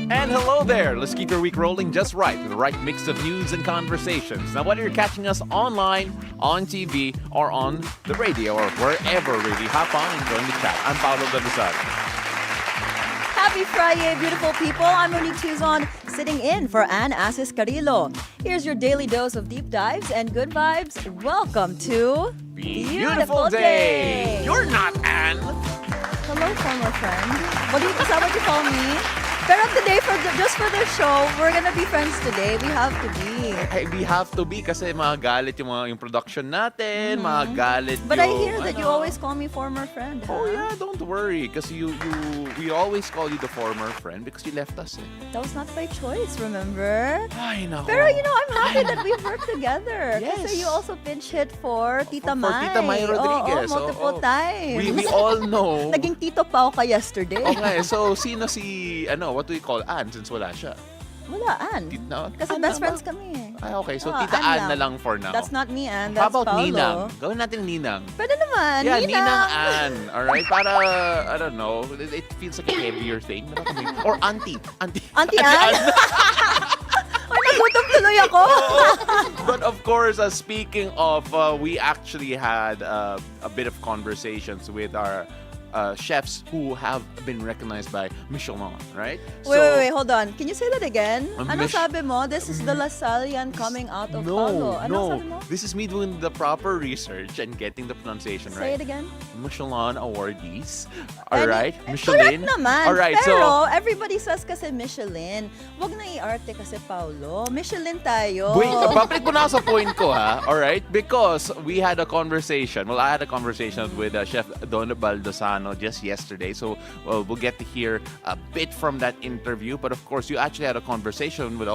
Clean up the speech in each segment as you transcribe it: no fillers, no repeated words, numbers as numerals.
And hello there! Let's keep your week rolling just right with the right mix of news and conversations. Now, whether you're catching us online, on TV, or on the radio, or wherever really, hop on and join the chat. I'm Paolo de Rosario. Happy Friday, beautiful people. I'm Monique Tuzon, sitting in for Ann Asis Carillo. Here's your daily dose of deep dives and good vibes. Welcome to Beautiful Day! You're not Ann! Hello, former friend. Is that what you call me? Pero today, just for the show, we're gonna be friends today. We have to be. Hey, we have to be kasi magalit yung production natin, magalit But I hear that you always call me former friend. Huh? Oh yeah, don't worry. Kasi we always call you the former friend because you left us eh. That was not by choice, remember? Ay, nako. Pero I'm happy that we worked together. Yes. Kasi you also pinch hit for Tita Mai. For Tita Mai Rodriguez. Multiple times. We all know. Naging Tito Pao ka yesterday. Okay, so sino si, what do we call Ann since wala siya? Wala, Ann. Kasi Ann best ba? friends kami. Ay, okay. So, Tita Ann na lang for now. That's not me, Ann. How That's about Paolo. Ninang? Gawin natin Ninang. Pwede naman. Yeah, Ninang. Ninang Ann. Alright? Para, I don't know, it feels like a heavier thing. Or Auntie. Auntie Ann? Ay, nagutom tuloy ako. But of course, speaking of, we actually had a bit of conversations with our chefs who have been recognized by Michelin, right? Wait, hold on. Can you say that again? Ano Mich- sabi mo? This is the Lasallian coming out of Paolo. Ano sabi mo? This is me doing the proper research and getting the pronunciation Say right. it again. Michelin awardees. And Alright? Correct naman. Alright, Pero everybody says kasi Michelin. Wag na i-arte kasi Paolo. Michelin tayo. Wait, babalik mo na ako sa point ko ha. Alright? Because we had a conversation. Well, I had a conversation with Chef Don Baldosano just yesterday. So we'll get to hear a bit from that interview. But of course, you actually had a conversation with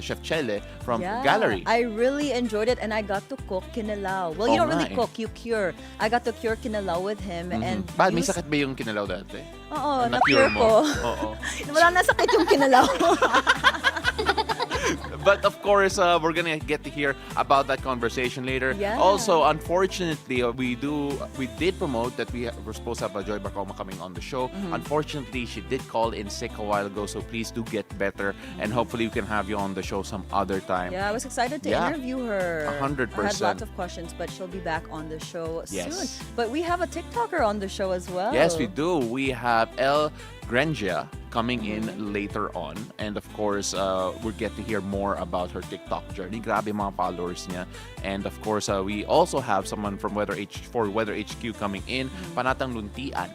Chef Chele from Gallery. I really enjoyed it and I got to cook kinalaw. Well, you don't really cook, you cure. I got to cure kinalaw with him and Bakit may sakit ba yung kinalaw dati? Oo, Na-cure na-cure mo? ko. Oo. Wala na sakit yung kinalaw. But of course, we're gonna get to hear about that conversation later. Yeah. Also, unfortunately, we did promote that we're supposed to have Joy Bacoma coming on the show. Unfortunately, she did call in sick a while ago, so please do get better, and hopefully we can have you on the show some other time. Yeah, I was excited to interview her. 100%. I had lots of questions, but she'll be back on the show Yes. soon. But we have a TikToker on the show as well. Yes, we do. We have El Grangia coming in later on. And of course, we'll get to hear more about her TikTok journey. Grabe mga followers niya. And of course, we also have someone from Weather HQ coming in. Panatang Luntian,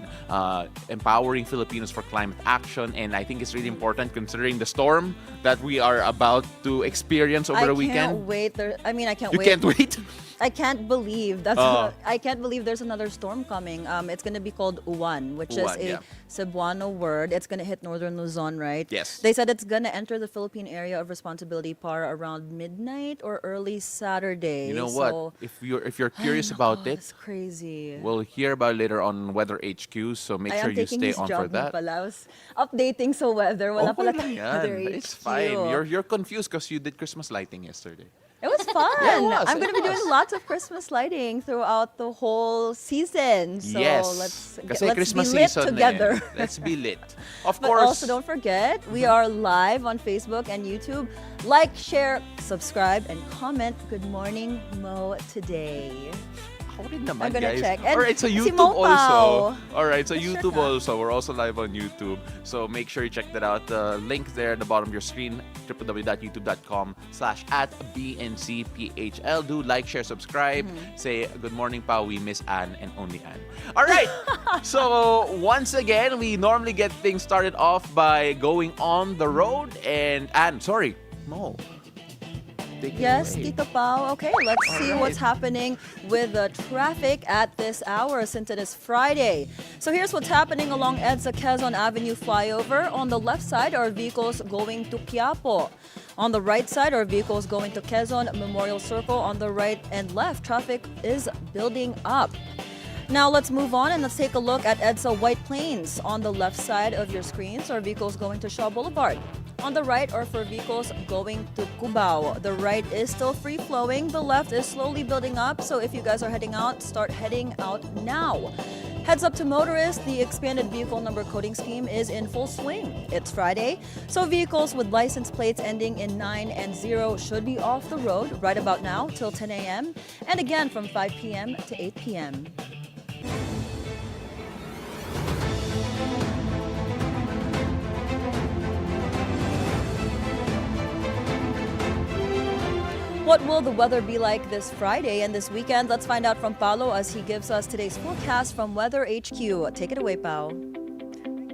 empowering Filipinos for climate action. And I think it's really important considering the storm that we are about to experience over the weekend. I can't wait. I can't You wait. can't wait? I can't believe I can't believe there's another storm coming. It's gonna be called Uwan, which is a Cebuano word. It's gonna hit northern Luzon, right? Yes. They said it's gonna enter the Philippine area of responsibility PAR around midnight or early Saturday. You know what? If you're curious about it, it's crazy. we'll hear about it later on Weather HQ. So make sure you stay on for that. Pala. I was updating sa weather. Wala pala lang tayong yan. Weather It's HQ. fine. You're confused because you did Christmas lighting yesterday. It was fun. Yeah, it was. I'm going to be doing lots of Christmas lighting throughout the whole season. So Yes. let's Christmas be lit season together. Let's be lit. Of But course. also don't forget, we are live on Facebook and YouTube. Like, share, subscribe, and comment. Good morning, Mo, today. Ako rin naman, I'm gonna guys. check. And Alright, so si YouTube Mo also. Pao. Alright, so Sure YouTube ka. also. We're also live on YouTube. So make sure you check that out. The link there at the bottom of your screen, www.youtube.com/@BNCPHL. Do like, share, subscribe. Say, good morning, Pao. We miss Ann and only Ann. Alright, so once again, we normally get things started off by going on the road. And Ann, sorry, Mo. Take it Yes, away. Tito Pao. Okay, let's see Alright. what's happening with the traffic at this hour since it is Friday. So here's what's happening along EDSA Quezon Avenue flyover. On the left side are vehicles going to Quiapo. On the right side are vehicles going to Quezon Memorial Circle. On the right and left, traffic is building up. Now let's move on and let's take a look at EDSA White Plains. On the left side of your screens are vehicles going to Shaw Boulevard. On the right are for vehicles going to Cubao. The right is still free-flowing. The left is slowly building up. So if you guys are heading out, start heading out now. Heads up to motorists, the expanded vehicle number coding scheme is in full swing. It's Friday, so vehicles with license plates ending in 9 and 0 should be off the road right about now till 10 a.m. and again from 5 p.m. to 8 p.m. What will the weather be like this Friday and this weekend? Let's find out from Paolo as he gives us today's forecast from Weather HQ. Take it away, Pao.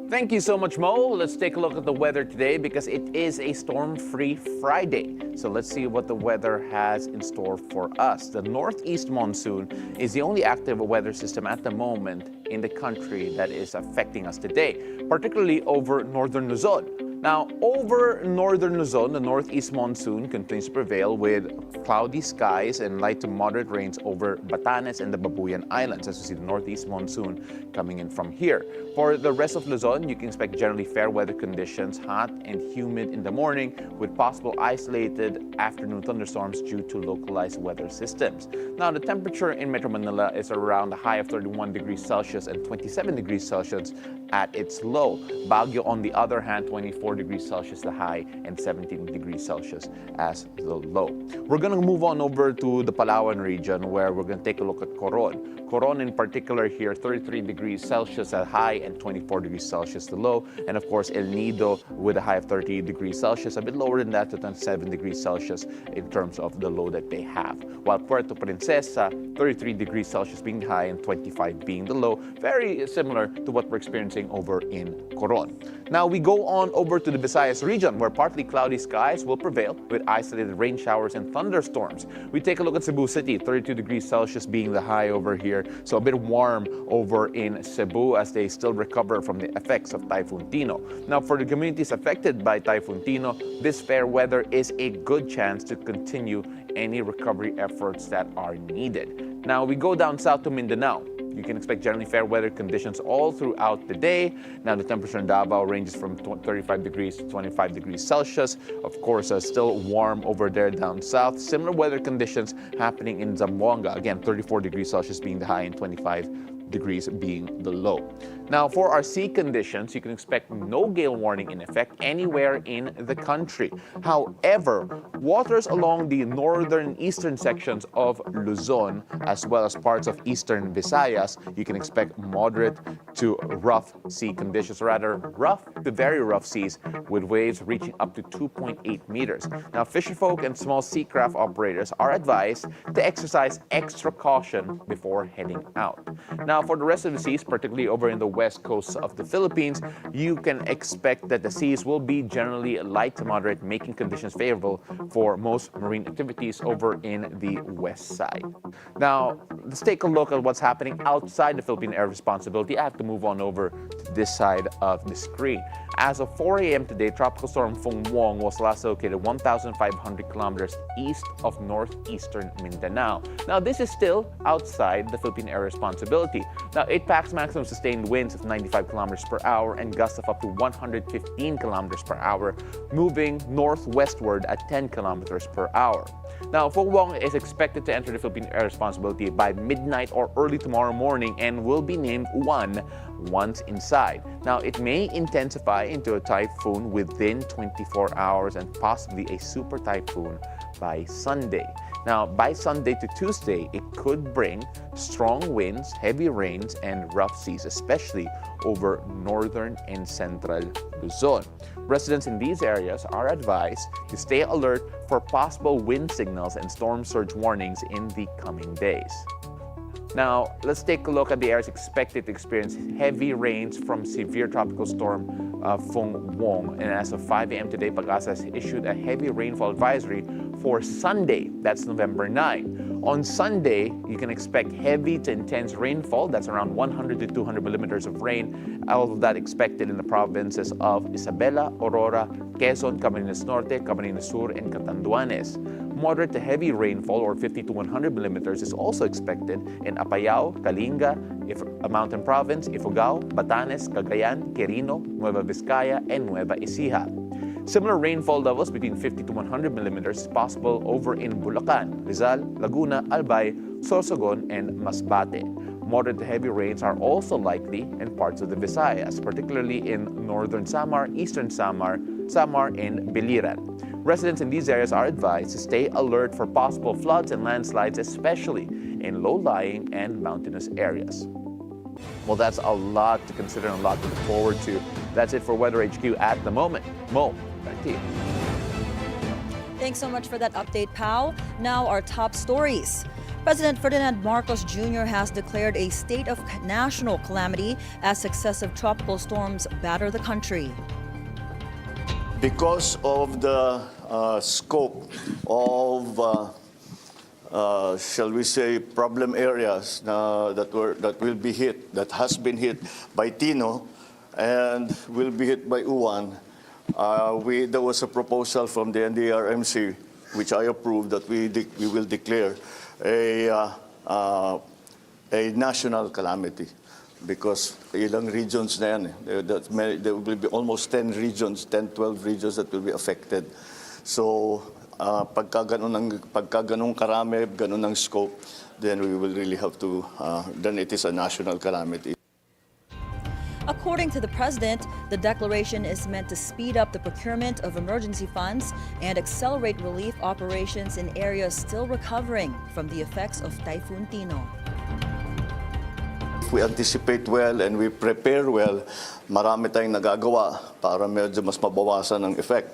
Thank you so much, Mo. Let's take a look at the weather today because it is a storm-free Friday. So let's see what the weather has in store for us. The northeast monsoon is the only active weather system at the moment in the country that is affecting us today, particularly over northern Luzon. Now, over northern Luzon, the northeast monsoon continues to prevail with cloudy skies and light to moderate rains over Batanes and the Babuyan Islands, as you see the northeast monsoon coming in from here. For the rest of Luzon, you can expect generally fair weather conditions, hot and humid in the morning with possible isolated afternoon thunderstorms due to localized weather systems. Now, the temperature in Metro Manila is around a high of 31 degrees Celsius and 27 degrees Celsius at its low. Baguio, on the other hand, 24 degrees Celsius the high and 17 degrees Celsius as the low. We're going to move on over to the Palawan region where we're going to take a look at Coron. Coron in particular here, 33 degrees Celsius at high and 24 degrees Celsius the low. And of course, El Nido with a high of 30 degrees Celsius, a bit lower than that to 27 degrees Celsius in terms of the low that they have. While Puerto Princesa, 33 degrees Celsius being the high and 25 being the low. Very similar to what we're experiencing over in Coron. Now we go on over to the Visayas region where partly cloudy skies will prevail with isolated rain showers and thunderstorms. We take a look at Cebu City, 32 degrees Celsius being the high over here. So a bit warm over in Cebu as they still recover from the effects of Typhoon Tino. Now for the communities affected by Typhoon Tino, this fair weather is a good chance to continue any recovery efforts that are needed. Now we go down south to Mindanao. You can expect generally fair weather conditions all throughout the day. Now the temperature in Davao ranges from 35 degrees to 25 degrees Celsius. Of course, still warm over there down south. Similar weather conditions happening in Zamboanga. Again, 34 degrees Celsius being the high and 25 degrees being the low. Now, for our sea conditions, you can expect no gale warning in effect anywhere in the country. However, waters along the northern eastern sections of Luzon, as well as parts of eastern Visayas, you can expect moderate to rough sea conditions, rather rough to very rough seas with waves reaching up to 2.8 meters. Now, fisherfolk and small seacraft operators are advised to exercise extra caution before heading out. Now, for the rest of the seas, particularly over in the west coast of the Philippines, you can expect that the seas will be generally light to moderate, making conditions favorable for most marine activities over in the west side. Now, let's take a look at what's happening outside the Philippine Air Responsibility. I have to move on over to this side of the screen. As of 4 a.m. today, Tropical Storm Fong was last located 1,500 kilometers east of northeastern Mindanao. Now, this is still outside the Philippine Air Responsibility. Now, it packs maximum sustained winds of 95 kilometers per hour and gusts of up to 115 kilometers per hour, moving northwestward at 10 kilometers per hour. Now, Fong is expected to enter the Philippine Air Responsibility by midnight or early tomorrow morning and will be named 1 once inside. Now, it may intensify into a typhoon within 24 hours and possibly a super typhoon by Sunday. Now, by Sunday to Tuesday, it could bring strong winds, heavy rains, and rough seas, especially over northern and central Luzon. Residents in these areas are advised to stay alert for possible wind signals and storm surge warnings in the coming days. Now, let's take a look at the areas expected to experience heavy rains from severe tropical storm Fong. And as of 5 a.m. today, Pag-asa has issued a heavy rainfall advisory for Sunday, that's November 9. On Sunday, you can expect heavy to intense rainfall, that's around 100 to 200 millimeters of rain, all of that expected in the provinces of Isabela, Aurora, Quezon, Camarines Norte, Camarines Sur, and Catanduanes. Moderate to heavy rainfall, or 50 to 100 millimeters, is also expected in Apayao, Kalinga, a mountain province, Ifugao, Batanes, Cagayan, Quirino, Nueva Vizcaya, and Nueva Ecija. Similar rainfall levels between 50 to 100 millimeters is possible over in Bulacan, Rizal, Laguna, Albay, Sorsogon, and Masbate. Moderate to heavy rains are also likely in parts of the Visayas, particularly in northern Samar, eastern Samar, and Biliran. Residents in these areas are advised to stay alert for possible floods and landslides, especially in low-lying and mountainous areas. Well, that's a lot to consider and a lot to look forward to. That's it for Weather HQ at the moment. Mo, back to you. Thanks so much for that update, Pao. Now our top stories. President Ferdinand Marcos Jr. has declared a state of national calamity as successive tropical storms batter the country. Because of the scope of, shall we say, problem areas that has been hit by Tino and will be hit by Uwan, there was a proposal from the NDRMC, which I approved, that we will declare a national calamity. Because ilang regions na yan, there will be almost 10 regions, 12 regions that will be affected. So, pagka ganun karami, ganun ang scope, then we will really have to, then it is a national calamity. According to the president, the declaration is meant to speed up the procurement of emergency funds and accelerate relief operations in areas still recovering from the effects of Typhoon Tino. If we anticipate well and we prepare well, marami tayong nagagawa para medyo mas mabawasan ang effect.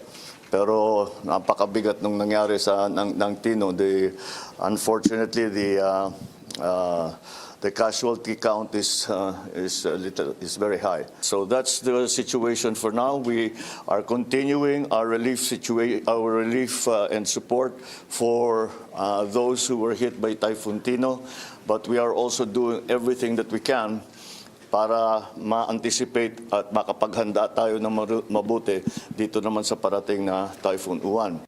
Pero napakabigat nung nangyari ng Tino. Unfortunately, the casualty count is very high. So that's the situation for now. We are continuing our relief and support for those who were hit by Typhoon Tino, but we are also doing everything that we can para ma-anticipate at makapaghanda tayo ng mabuti dito naman sa parating na Typhoon Uwan.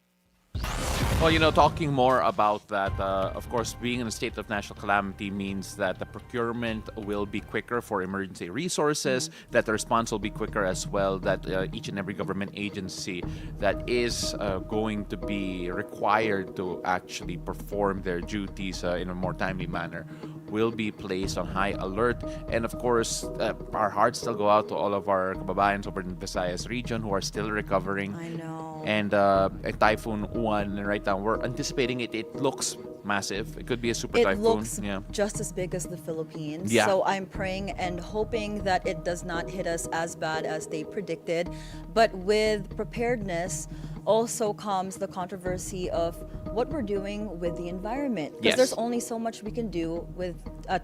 Well, talking more about that, of course, being in a state of national calamity means that the procurement will be quicker for emergency resources, that the response will be quicker as well, that each and every government agency that is going to be required to actually perform their duties in a more timely manner will be placed on high alert. And of course, our hearts still go out to all of our kababayans over in the Visayas region who are still recovering. I know. And a Typhoon Uwan, right now, we're anticipating it. It looks massive. It could be a super typhoon. It looks just as big as the Philippines. Yeah. So I'm praying and hoping that it does not hit us as bad as they predicted. But with preparedness also comes the controversy of what we're doing with the environment. Because there's only so much we can do with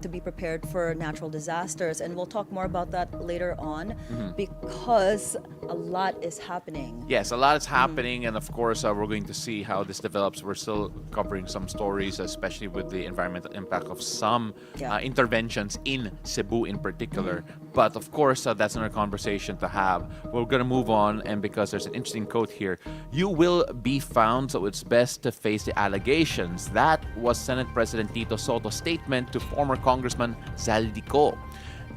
to be prepared for natural disasters. And we'll talk more about that later on because a lot is happening. Yes, a lot is happening. And of course, we're going to see how this develops. We're still covering some stories, especially with the environmental impact of some interventions in Cebu in particular. But of course, that's another conversation to have. We're going to move on. And because there's an interesting quote here, you will be found, so it's best to face the allegations. That was Senate President Tito Sotto's statement to former Congressman Zaldico.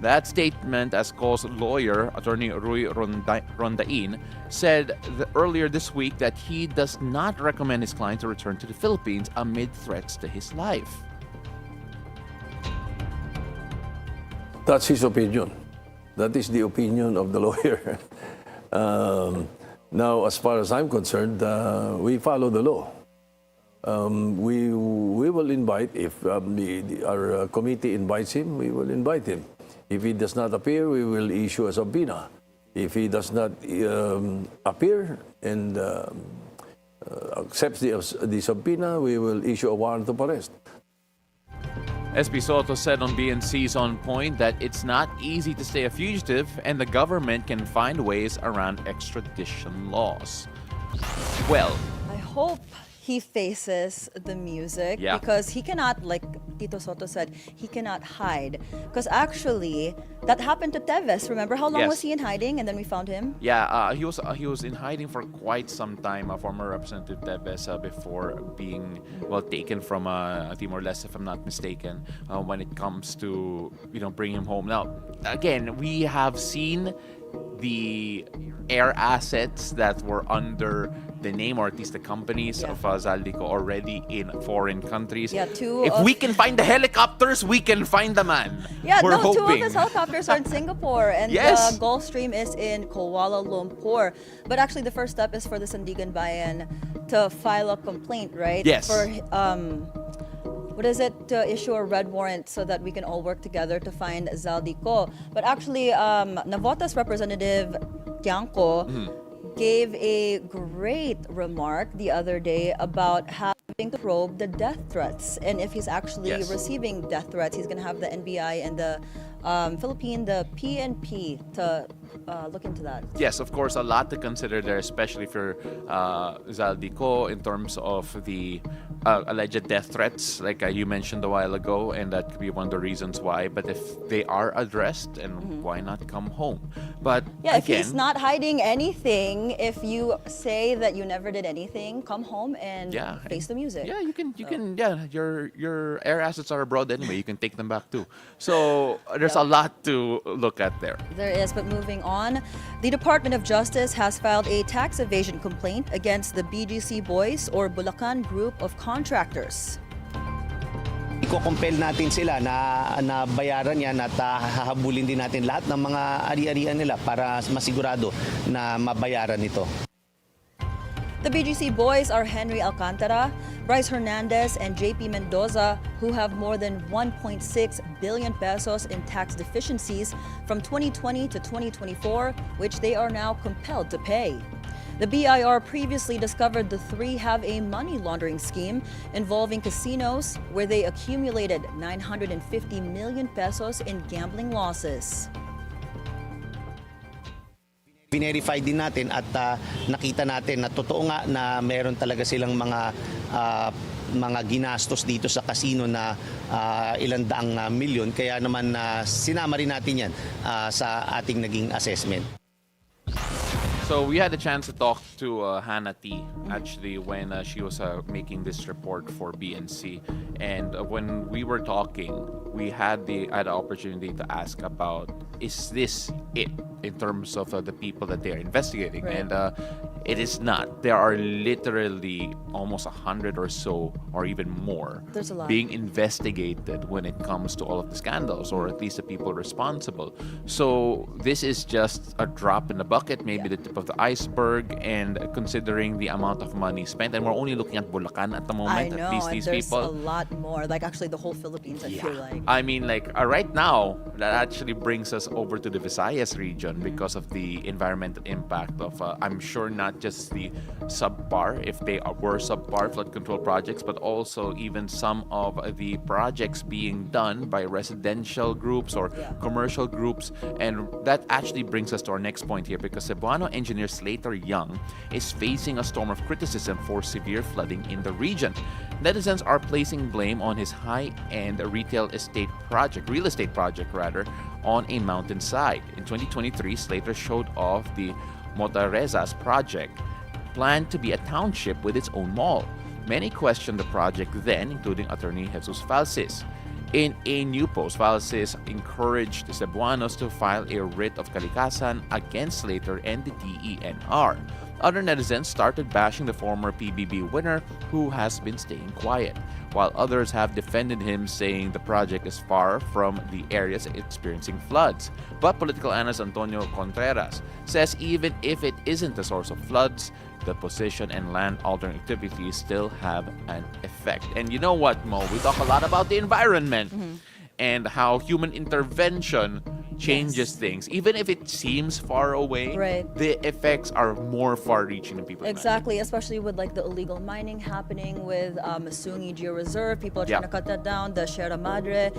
That statement, as Co's lawyer, Attorney Rui Rondain, said earlier this week that he does not recommend his client to return to the Philippines amid threats to his life. That's his opinion. That is the opinion of the lawyer. Now, as far as I'm concerned, we follow the law. We will invite, if our committee invites him, we will invite him. If he does not appear, we will issue a subpoena. If he does not appear and accepts the subpoena, we will issue a warrant of arrest. SP Soto said on BNC's On Point that it's not easy to stay a fugitive and the government can find ways around extradition laws. Well, I hope he faces the music because he cannot, like Tito Sotto said, he cannot hide. Because actually, that happened to Teves. Remember how long was he in hiding and then we found him? Yeah, he was in hiding for quite some time. Former Representative Teves before being taken from Timor-Leste, if I'm not mistaken. When it comes to bring him home. Now, again, we have seen the air assets that were under the name, or at least the companies Yeah. of Zaldico already in foreign countries. Yeah, two If of- we can find the helicopters, we can find the man. Yeah, We're no, two of hoping. his helicopters are in Singapore, and Yes. the Gulfstream is in Kuala Lumpur. But actually, the first step is for the Sandigan Bayan to file a complaint, right? Yes. For what is it? To issue a red warrant so that we can all work together to find Zaldico. But actually, Navota's representative Tiangco gave a great remark the other day about having to probe the death threats, and if he's actually Yes. receiving death threats, he's going to have the NBI and the the PNP to look into that. Yes, of course, a lot to consider there, especially for Zaldico in terms of the alleged death threats, like you mentioned a while ago, and that could be one of the reasons why. But if they are addressed, and why not come home? But Yeah, if again, he's not hiding anything, if you say that you never did anything, come home and Yeah, face the music. yeah, you can, yeah, your air assets are abroad anyway. You can take them back too. So there's a lot to look at there. There is, but moving on, the Department of Justice has filed a tax evasion complaint against the BGC Boys or Bulacan Group of Contractors. Iko-compel natin sila na bayaran yan at hahabulin din natin lahat ng mga ari-arian nila para masigurado na mabayaran ito. The BGC Boys are Henry Alcantara, Bryce Hernandez, and JP Mendoza, who have more than 1.6 billion pesos in tax deficiencies from 2020 to 2024, which they are now compelled to pay. The BIR previously discovered the three have a money laundering scheme involving casinos where they accumulated 950 million pesos in gambling losses. Verify din natin at nakita natin na totoo nga na meron talaga silang mga ginastos dito sa casino na ilang daang milyon. Kaya naman sinama rin natin yan sa ating naging assessment. So we had a chance to talk to Hannah T. actually when she was making this report for BNC, and when we were talking, we had the opportunity to ask about, is this it in terms of the people that they're investigating? Right. And it is not. There are literally almost 100 or so, or even more, There's a lot. being investigated when it comes to all of the scandals, or at least the people responsible. So this is just a drop in the bucket, maybe the tip of the iceberg, and considering the amount of money spent, and we're only looking at Bulacan at the moment, I know, at least and these there's people. a lot more. Like actually the whole Philippines, I feel like. I mean, like right now, that actually brings us over to the Visayas region because of the environmental impact of, I'm sure, not just the subpar, if they were subpar flood control projects, but also even some of the projects being done by residential groups or commercial groups. And that actually brings us to our next point here, because Cebuano engineer Slater Young is facing a storm of criticism for severe flooding in the region. Netizens are placing blame on his high-end real estate project, on a mountainside. In 2023, Slater showed off the Motarezas project, planned to be a township with its own mall. Many questioned the project then, including attorney Jesus Falsis. In a new post, Falsis encouraged Cebuanos to file a writ of kalikasan against Slater and the DENR. Other netizens started bashing the former PBB winner, who has been staying quiet, while others have defended him, saying the project is far from the areas experiencing floods. But political analyst Antonio Contreras says even if it isn't the source of floods, the position and land altering activities still have an effect. And you know what, Mo? We talk a lot about the environment and how human intervention changes things. Even if it seems far away, Right. the effects are more far-reaching than people Exactly, especially with like the illegal mining happening with Masungi Geo Reserve. People are trying to cut that down. The Sierra Madre.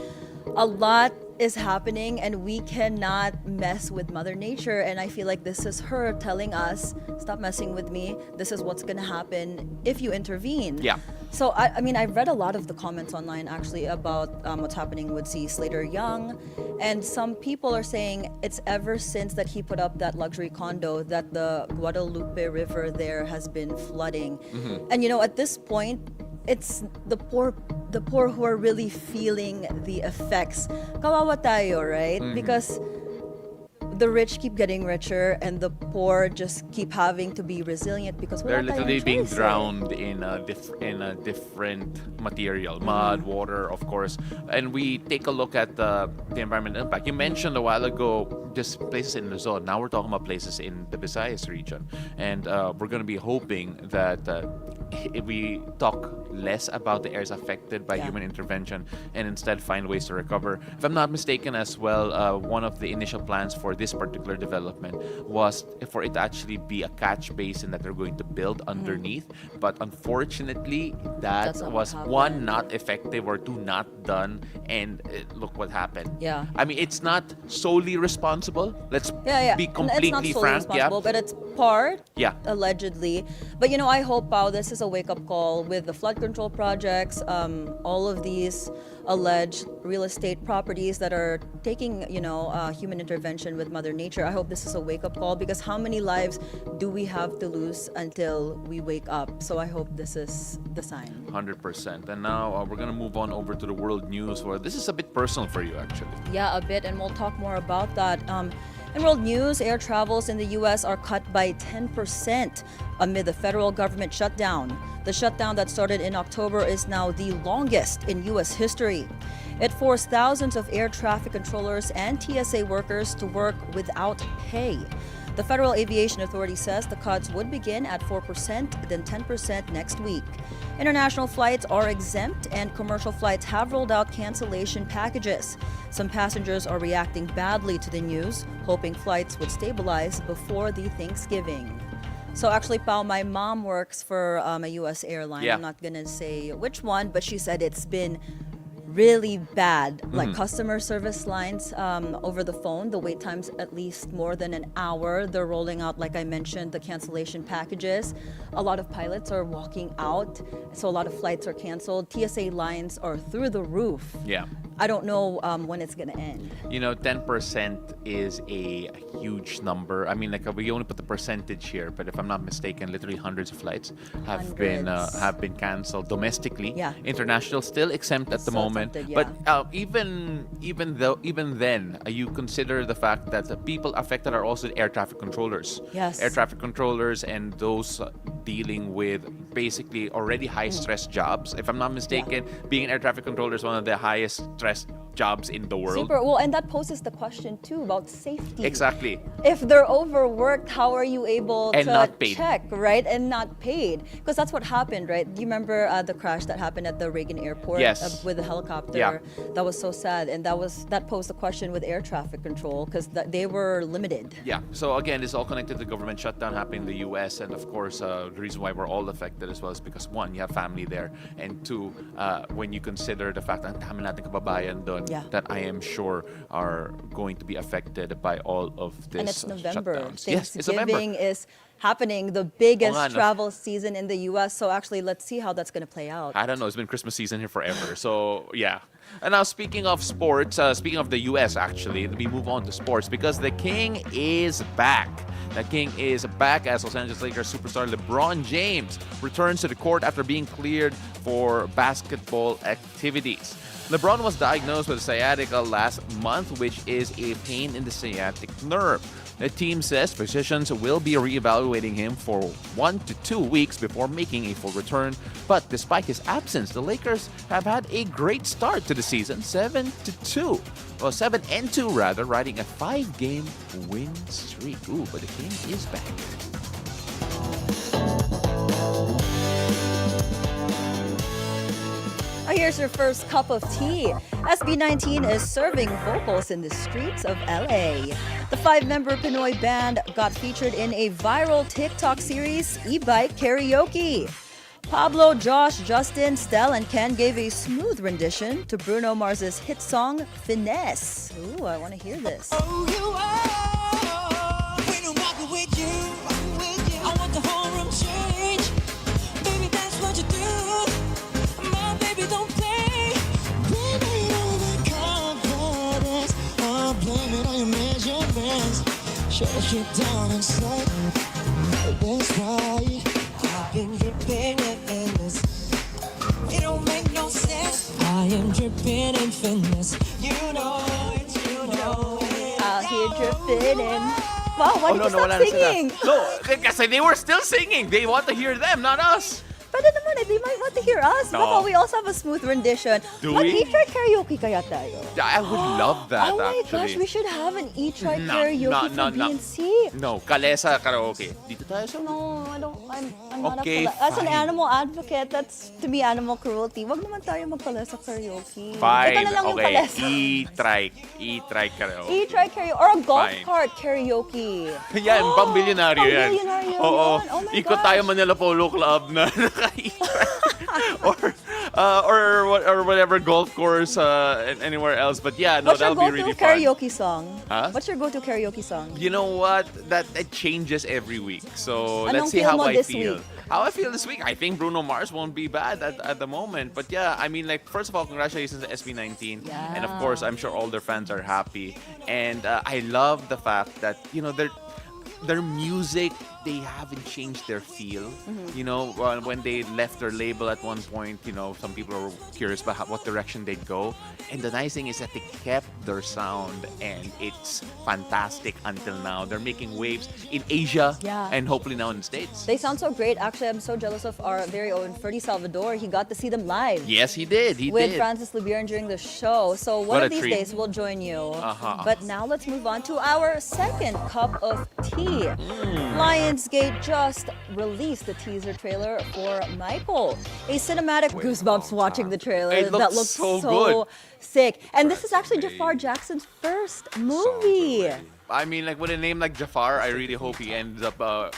A lot is happening, and we cannot mess with Mother Nature. And I feel like this is her telling us, stop messing with me. This is what's going to happen if you intervene. Yeah. So, I mean, I've read a lot of the comments online actually about what's happening with Slater Young. And some people are saying it's ever since that he put up that luxury condo that the Guadalupe River there has been flooding. And, you know, at this point, it's the poor who are really feeling the effects. Kawawa tayo, right? Because the rich keep getting richer and the poor just keep having to be resilient because They're wala literally tayong being choice, eh. drowned in a different material, mud, water, of course. And we take a look at the environmental impact. You mentioned a while ago just places in Luzon. Now we're talking about places in the Visayas region, and we're going to be hoping that if we talk less about the areas affected by Yeah. human intervention and instead find ways to recover. If I'm not mistaken as well, one of the initial plans for this particular development was for it to actually be a catch basin that they're going to build underneath. But unfortunately, that That's not was what one, happened. not effective, or two, not done. And look what happened. Yeah. I mean, it's not solely responsible. Let's Yeah. be And completely it's not solely frank. Yeah. responsible, but it's part, Yeah. allegedly. But I hope, Pao, this is a wake-up call with the flood control projects, all of these alleged real estate properties that are taking, human intervention with Mother Nature. I hope this is a wake-up call because how many lives do we have to lose until we wake up? So I hope this is the sign. 100%. And now we're going to move on over to the world news, where this is a bit personal for you, actually. Yeah, a bit, and we'll talk more about that. In world news, air travels in the U.S. are cut by 10% amid the federal government shutdown. The shutdown that started in October is now the longest in U.S. history. It forced thousands of air traffic controllers and TSA workers to work without pay. The Federal Aviation Authority says the cuts would begin at 4%, then 10% next week. International flights are exempt, and commercial flights have rolled out cancellation packages. Some passengers are reacting badly to the news, hoping flights would stabilize before the Thanksgiving. So actually, Pao, my mom works for a U.S. airline. Yeah. I'm not going to say which one, but she said it's been really bad, like customer service lines over the phone. The wait times at least more than an hour. They're rolling out, like I mentioned, the cancellation packages. A lot of pilots are walking out, so a lot of flights are canceled. TSA lines are through the roof. Yeah. I don't know when it's gonna end. 10% is a huge number. I mean, we only put the percentage here, but if I'm not mistaken, literally hundreds of flights have been canceled domestically. Yeah. International still exempt at the Still moment. exempted, But yeah. even then, you consider the fact that the people affected are also air traffic controllers. Yes. Air traffic controllers and those dealing with basically already high stress jobs. If I'm not mistaken, being an air traffic controller is one of the highest stress jobs in the world. Super. Well, and that poses the question too about safety. Exactly. If they're overworked, how are you able And to not paid. check, right? And not paid. Because that's what happened, right? Do you remember the crash that happened at the Reagan Airport Yes. with the helicopter? Yeah. That was so sad. And that posed the question with air traffic control because they were limited. Yeah. So again, it's all connected to the government shutdown happening in the U.S. And of course, the reason why we're all affected as well is because one, you have family there, and two, when you consider the fact that ang dami nating kababayan doon Yeah. that I am sure are going to be affected by all of this And it's November. shutdowns. Yes, it's November. Thanksgiving is happening, the biggest Oo nga, no? travel season in the U.S. So actually, let's see how that's going to play out. I don't know. It's been Christmas season here forever. So, yeah. And now, speaking of sports, speaking of the U.S., actually, we move on to sports because the King is back. The King is back as Los Angeles Lakers superstar LeBron James returns to the court after being cleared for basketball activities. LeBron was diagnosed with sciatica last month, which is a pain in the sciatic nerve. The team says physicians will be reevaluating him for 1 to 2 weeks before making a full return. But despite his absence, the Lakers have had a great start to the season, 7-2. Well, 7-2 rather, riding a 5-game win streak. Ooh, but the King is back. Here's your first cup of tea. SB19 is serving vocals in the streets of LA. The 5-member Pinoy band got featured in a viral TikTok series, E-Bike Karaoke. Pablo, Josh, Justin, Stel, and Ken gave a smooth rendition to Bruno Mars's hit song, Finesse. Ooh, I want to hear this. Shut you down inside. That's why I've been dripping in finesse. It don't make no sense. I am dripping in finesse. You know it, you know it. Out here dripping spinning. Wow, why did you stop wala na sila. singing? No, kasi they were still singing. They want to hear them, not us. Pwede naman eh, they might want to hear us. No. Baka we also have a smooth rendition. Do we? Mag-e-try karaoke kaya tayo. I would love that, Oh my actually. gosh, we should have an e-try No, karaoke no, for no. BNC. No, Kalesa karaoke. Dito tayo sa... No, I don't. I'm not Okay, up for that. As an fine. animal advocate, that's to me animal cruelty. Wag naman tayo magkalesa karaoke. Fine. Ito na lang yung Okay, kalesa. e-try karaoke. E-try karaoke or a golf Fine. cart karaoke. Yan, pang-bilyonaryo yan. Pang-bilyonaryo Oo. yun. Oh my Ikot gosh. tayo Manila Polo Club na naka-e-try. or whatever golf course and anywhere else. But yeah, no, What's your that'll be go-to really fun. karaoke song? Huh? What's your go-to karaoke song? You know what? That it changes every week. So Anong let's see feel how mo I this feel. week? How I feel this week. I think Bruno Mars won't be bad at the moment. But yeah, I mean, like, first of all, congratulations to SB19. Yeah. And of course, I'm sure all their fans are happy. And I love the fact that, you know, their music, they haven't changed their feel. You know, when they left their label at one point, you know, some people were curious about what direction they'd go. And the nice thing is that they kept their sound, and it's fantastic until now. They're making waves in Asia Yeah. and hopefully now in the States. They sound so great. Actually, I'm so jealous of our very own Ferdy Salvador. He got to see them live. Yes, he did. He With did. Francis Lubiran during the show. So one What of a these treat. days we'll join you. Uh-huh. But now let's move on to our second cup of tea. Lionsgate just released the teaser trailer for Michael. A cinematic goosebumps watching the trailer It that looks looks so good. sick. And this is actually Jafar Jackson's first movie. I mean, like, with a name like Jafar, I really hope he ends up a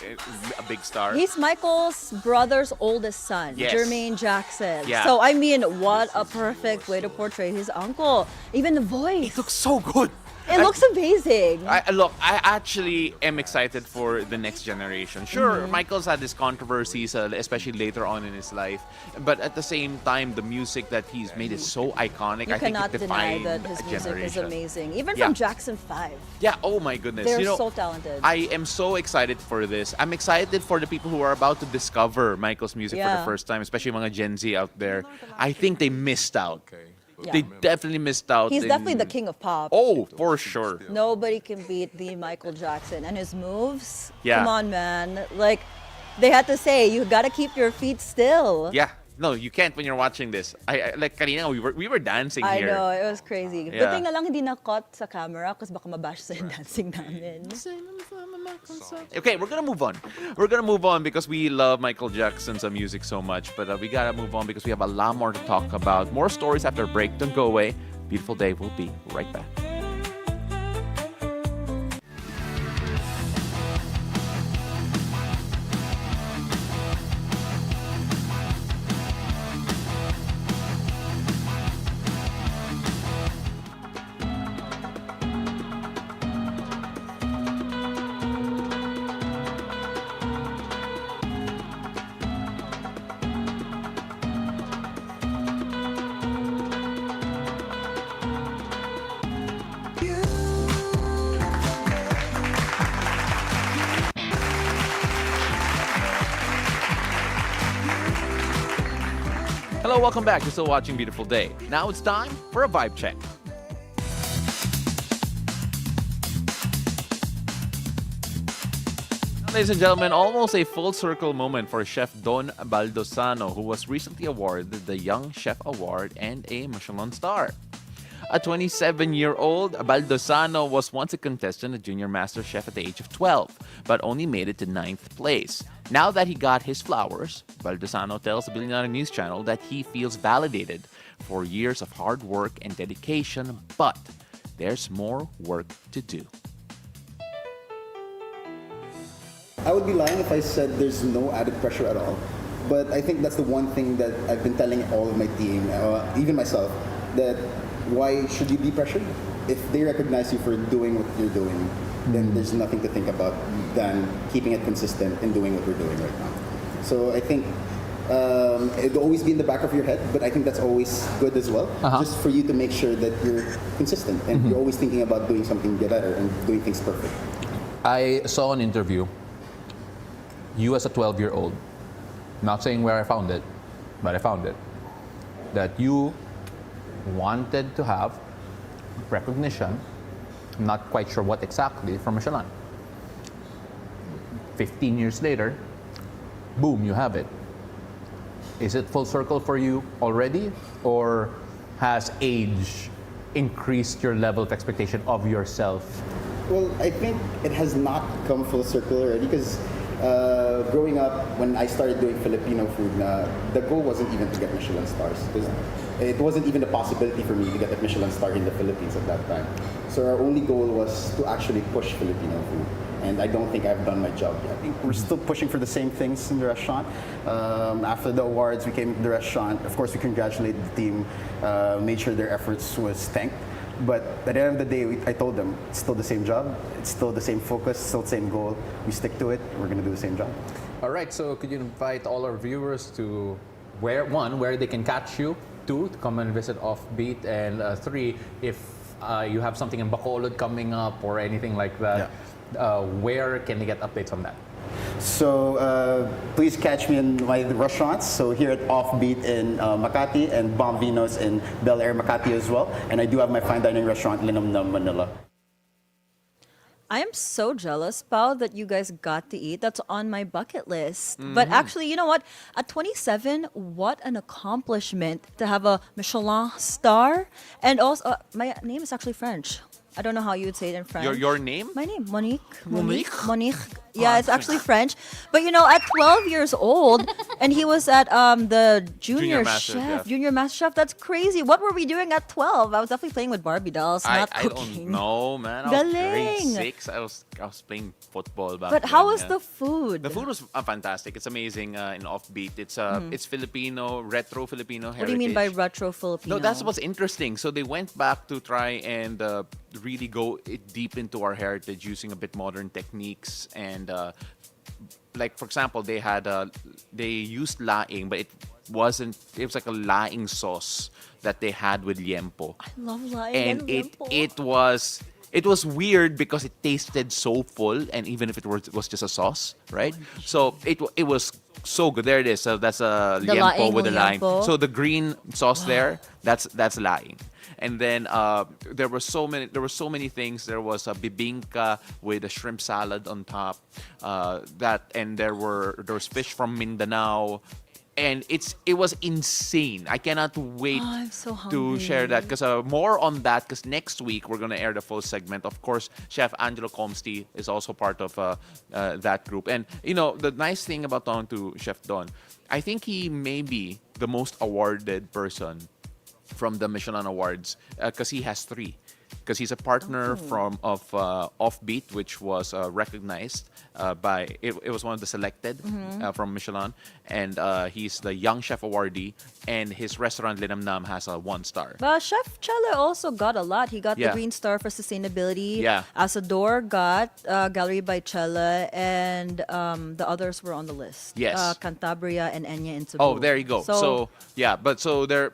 big star. He's Michael's brother's oldest son, Yes. Jermaine Jackson. Yeah. So, I mean, what a perfect way to portray his uncle. Even the voice. It looks so good. It looks amazing. Look, I actually am excited for the next generation. Sure, Mm-hmm. Michael's had his controversies, especially later on in his life. But at the same time, the music that he's made is so iconic. You I think cannot it deny defined that a his music is generation. amazing. Even Yeah. from Jackson 5. Yeah, oh my goodness. They're You know, so talented. I am so excited for this. I'm excited for the people who are about to discover Michael's music for the Yeah. first time, especially mga Gen Z out there. I think they missed out. Yeah. They definitely missed out. He's in- definitely the king of pop. Oh, for sure. Nobody can beat the Michael Jackson. And his moves, Yeah. come on, man. Like, they had to say, you gotta keep your feet still. Yeah. No, you can't when you're watching this. I like kanina we were dancing I here. know, it was crazy. Yeah. Good thing na lang hindi na-caught sa camera kasi baka mabash sa dancing namin. Okay, we're gonna move on. We're gonna move on because we love Michael Jackson's music so much. But we gotta move on because we have a lot more to talk about. More stories after a break. Don't go away. Beautiful day. We'll be right back. Hello, welcome back. You're still watching Beautiful Day. Now it's time for a vibe check. Ladies and gentlemen, almost a full circle moment for Chef Don Baldosano, who was recently awarded the Young Chef Award and a Michelin star. A 27-year-old, Baldosano was once a contestant at Junior Master Chef at the age of 12, but only made it to 9th place. Now that he got his flowers, Baldosano tells the Bilyonaryo News Channel that he feels validated for years of hard work and dedication, but there's more work to do. I would be lying if I said there's no added pressure at all. But I think that's the one thing that I've been telling all of my team, even myself, that why should you be pressured? If they recognize you for doing what you're doing, then there's nothing to think about than keeping it consistent and doing what we're doing right now. So I think it'll always be in the back of your head, but I think that's always good as well, just for you to make sure that you're consistent and you're always thinking about doing something better and doing things perfect. I saw an interview, you as a 12-year-old, not saying where I found it, but I found it, that you wanted to have recognition I'm not quite sure what exactly, from Michelin. 15 years later, boom, you have it. Is it full circle for you already, or has age increased your level of expectation of yourself? Well, I think it has not come full circle already because growing up, when I started doing Filipino food, the goal wasn't even to get Michelin stars. Because it wasn't even a possibility for me to get a Michelin star in the Philippines at that time. So our only goal was to actually push Filipino food. And I don't think I've done my job yet. I think we're still pushing for the same things in the restaurant. After the awards, we came to the restaurant. Of course, we congratulated the team, made sure their efforts was thanked. But at the end of the day, I told them, it's still the same job, it's still the same focus, still the same goal. We stick to it, we're going to do the same job. All right, so could you invite all our viewers to where they can catch you, 2, to come and visit Offbeat, and 3, if you have something in Bacolod coming up or anything like that, where can they get updates on that? So please catch me in my restaurants. So here at Offbeat in Makati and Bombinos in Bel Air, Makati as well. And I do have my fine dining restaurant, Linamnam, Manila. I am so jealous, Pao, that you guys got to eat. That's on my bucket list. But actually, you know what? At 27, what an accomplishment to have a Michelin star. And also, my name is actually French. I don't know how you would say it in French. Your name? My name, Monique. Monique? Monique. Yeah, it's actually French. But you know, at 12 years old, and he was at the junior Master chef, Chef. junior master chef. That's crazy. What were we doing at 12? I was definitely playing with Barbie dolls, not I cooking. don't know, man. I was grade Galing. 6. I was playing football back But then. how was yeah. the food? The food was fantastic. It's amazing in Offbeat. It's Filipino, retro Filipino heritage. What do you mean by retro Filipino? No, that's what's interesting. So they went back to try and really go deep into our heritage using a bit modern techniques and like for example, they used laing, but it was like a laing sauce that they had with liempo. I love laing And liempo. it was weird because it tasted so full, and even if it was just a sauce, right? So it was so good. There it is. So that's a liempo laing with a laing. liempo. So the green sauce there, that's laing. And then there were so many things. There was a bibingka with a shrimp salad on top. There was fish from Mindanao. And it was insane. I cannot wait I'm so to share that because more on that because next week we're gonna air the full segment. Of course, Chef Angelo Comsti is also part of that group. And you know the nice thing about talking to Chef Don, I think he may be the most awarded person from the Michelin Awards because he has 3. Because he's a partner of Offbeat, which was recognized by it was one of the selected from Michelin, and he's the Young Chef awardee, and his restaurant Linamnam has a 1-star. But Chef Chele also got a lot. He got the Yeah. Green Star for sustainability. Yeah. Asador got Gallery by Chele, and the others were on the list. Yes. Cantabria and Enya in Cebu. Oh, there you go. So there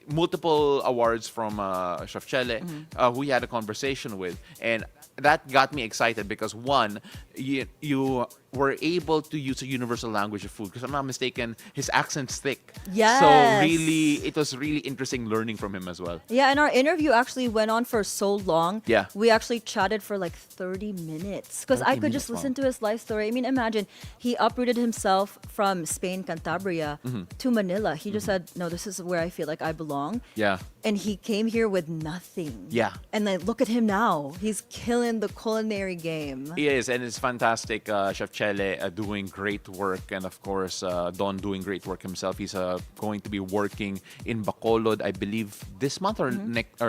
multiple awards from Chef Chele, who we had a conversation with, and that got me excited because one, you were able to use a universal language of food. Because I'm not mistaken, his accent's thick. Yes. So really, it was really interesting learning from him as well. Yeah, and our interview actually went on for so long. Yeah. We actually chatted for like 30 minutes because I 30 could just minutes, listen to his life story. I mean, imagine he uprooted himself from Spain, Cantabria to Manila. He just said, no, this is where I feel like I belong. Yeah. And he came here with nothing. Yeah. And then look at him now. He's killing the culinary game. He is, and it's fantastic. Chef Chele doing great work, and of course, Don doing great work himself. He's going to be working in Bacolod, I believe, this month or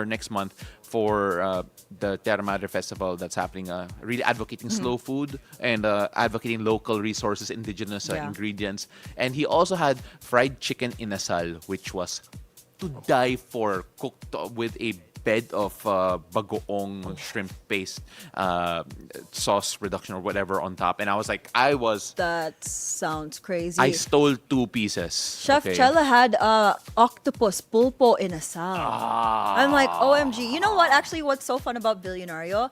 next month for the Terra Madre Festival that's happening. Really advocating slow food and advocating local resources, indigenous ingredients. And he also had fried chicken inasal, which was to die for, cooked with a bed of bagoong shrimp paste sauce reduction or whatever on top, and I was like, That sounds crazy. I stole 2 pieces. Chef okay? Chela had octopus pulpo in a sal. I'm like, OMG. You know what? Actually, what's so fun about Bilyonaryo?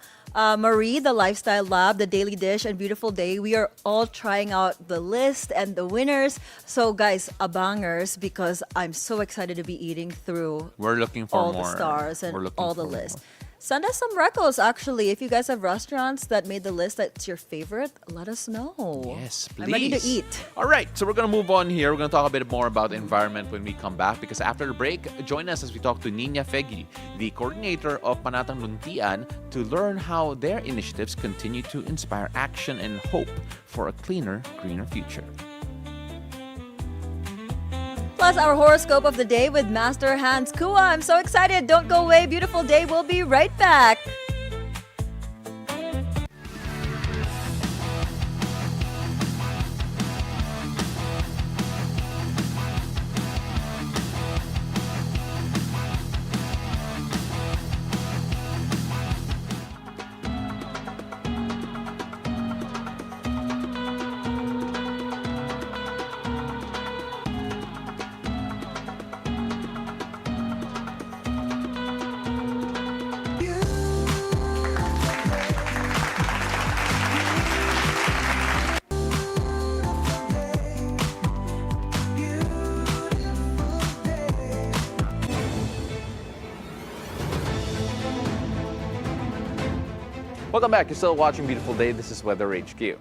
Marie, the Lifestyle Lab, the Daily Dish, and Beautiful Day, we are all trying out the list and the winners. So, guys, abangers, because I'm so excited to be eating through We're looking for all more. the stars and We're looking all the for lists. more. Send us some recos, actually. If you guys have restaurants that made the list that's your favorite, let us know. Yes, please. I'm ready to eat. All right, so we're going to move on here. We're going to talk a bit more about the environment when we come back because after the break, join us as we talk to Nina Fegi, the coordinator of Panatang Luntian, to learn how their initiatives continue to inspire action and hope for a cleaner, greener future. Plus, our horoscope of the day with Master Hans Kua. I'm so excited. Don't go away. Beautiful day. We'll be right back. Welcome back. You're still watching Beautiful Day. This is Weather HQ.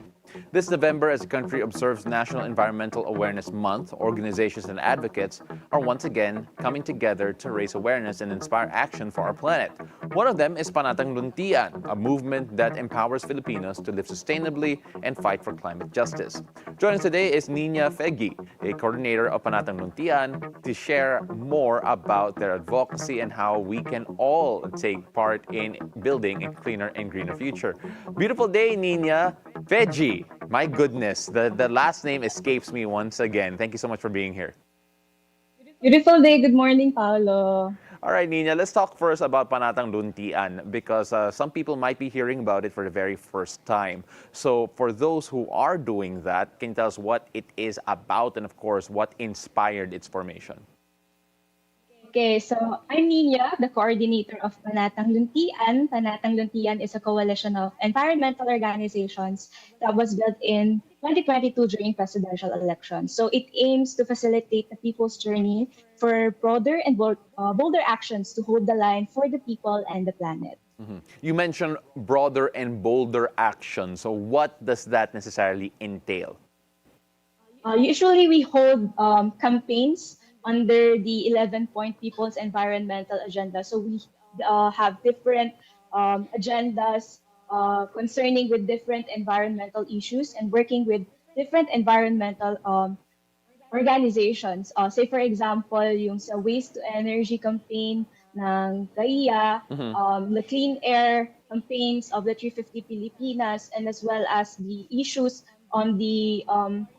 This November, as the country observes National Environmental Awareness Month, organizations and advocates are once again coming together to raise awareness and inspire action for our planet. One of them is Panatang Luntian, a movement that empowers Filipinos to live sustainably and fight for climate justice. Joining us today is Nina Fegi, a coordinator of Panatang Luntian, to share more about their advocacy and how we can all take part in building a cleaner and greener future. Beautiful day, Nina Fegi. My goodness, the last name escapes me once again. Thank you so much for being here. Beautiful day. Good morning, Paolo. All right, Nina, let's talk first about Panatang Luntian because some people might be hearing about it for the very first time. So for those who are doing that, can you tell us what it is about and, of course, what inspired its formation? Okay, so I'm Nina, the coordinator of Panatang Luntian. Panatang Luntian is a coalition of environmental organizations that was built in 2022 during presidential elections. So it aims to facilitate the people's journey for broader and bolder actions to hold the line for the people and the planet. Mm-hmm. You mentioned broader and bolder action. So what does that necessarily entail? Usually we hold campaigns under the 11-point People's Environmental Agenda. So we have different agendas concerning with different environmental issues and working with different environmental organizations. Say for example, yung sa waste to energy campaign ng GAIA, the clean air campaigns of the 350 Pilipinas, and as well as the issues on the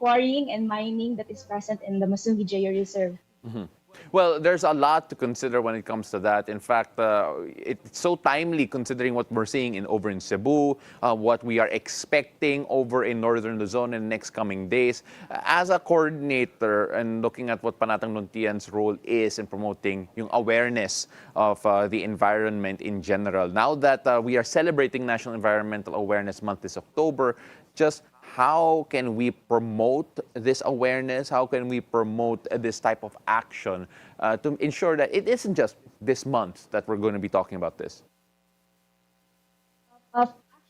quarrying and mining that is present in the Masungi Geo Reserve. Mm-hmm. Well, there's a lot to consider when it comes to that. In fact, it's so timely considering what we're seeing over in Cebu, what we are expecting over in Northern Luzon in the next coming days. As a coordinator and looking at what Panatang Luntian's role is in promoting yung awareness of the environment in general, now that we are celebrating National Environmental Awareness Month this October, just how can we promote this awareness? How can we promote this type of action to ensure that it isn't just this month that we're going to be talking about this?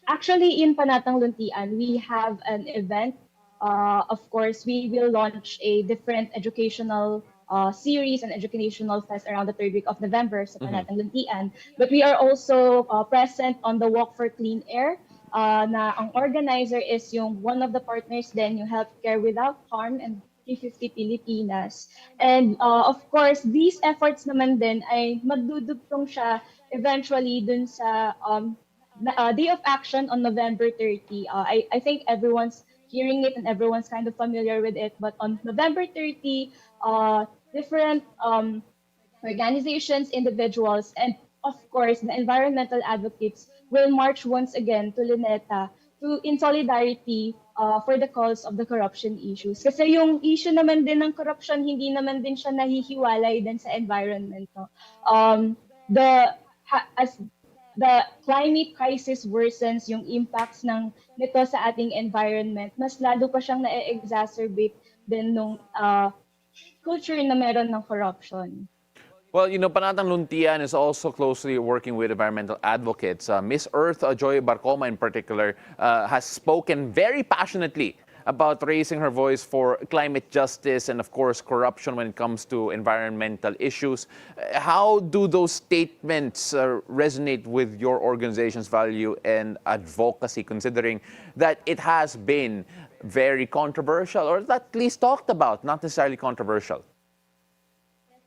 Actually, in Panatang Luntian, we have an event. Of course, we will launch a different educational series and educational fest around the third week of November sa Panatang Luntian. But we are also present on the Walk for Clean Air. Na ang organizer is yung one of the partners din, yung Healthcare Without Harm and 350 Pilipinas. And of course, these efforts naman din ay magdudugtong siya eventually dun sa Day of Action on November 30. I think everyone's hearing it and everyone's kind of familiar with it. But on November 30, different organizations, individuals, and of course, the environmental advocates will march once again to Luneta in solidarity for the cause of the corruption issues. Kasi yung issue naman din ng corruption, hindi naman din siya nahihiwalay din sa environment. No? As the climate crisis worsens yung impacts nito sa ating environment, mas lalo pa siyang na-exacerbate din nung culture na meron ng corruption. Well, Panatang Luntian is also closely working with environmental advocates. Miss Earth, Joy Barcoma in particular, has spoken very passionately about raising her voice for climate justice and, of course, corruption when it comes to environmental issues. How do those statements resonate with your organization's value and advocacy, considering that it has been very controversial, or at least talked about, not necessarily controversial?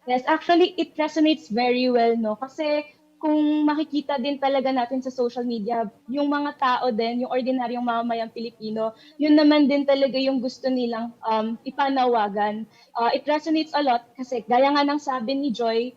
Yes, actually, it resonates very well, no? Kasi kung makikita din talaga natin sa social media, yung mga tao din, yung ordinaryong mamamayang Pilipino, yun naman din talaga yung gusto nilang ipanawagan. It resonates a lot kasi gaya nga ng sabi ni Joy,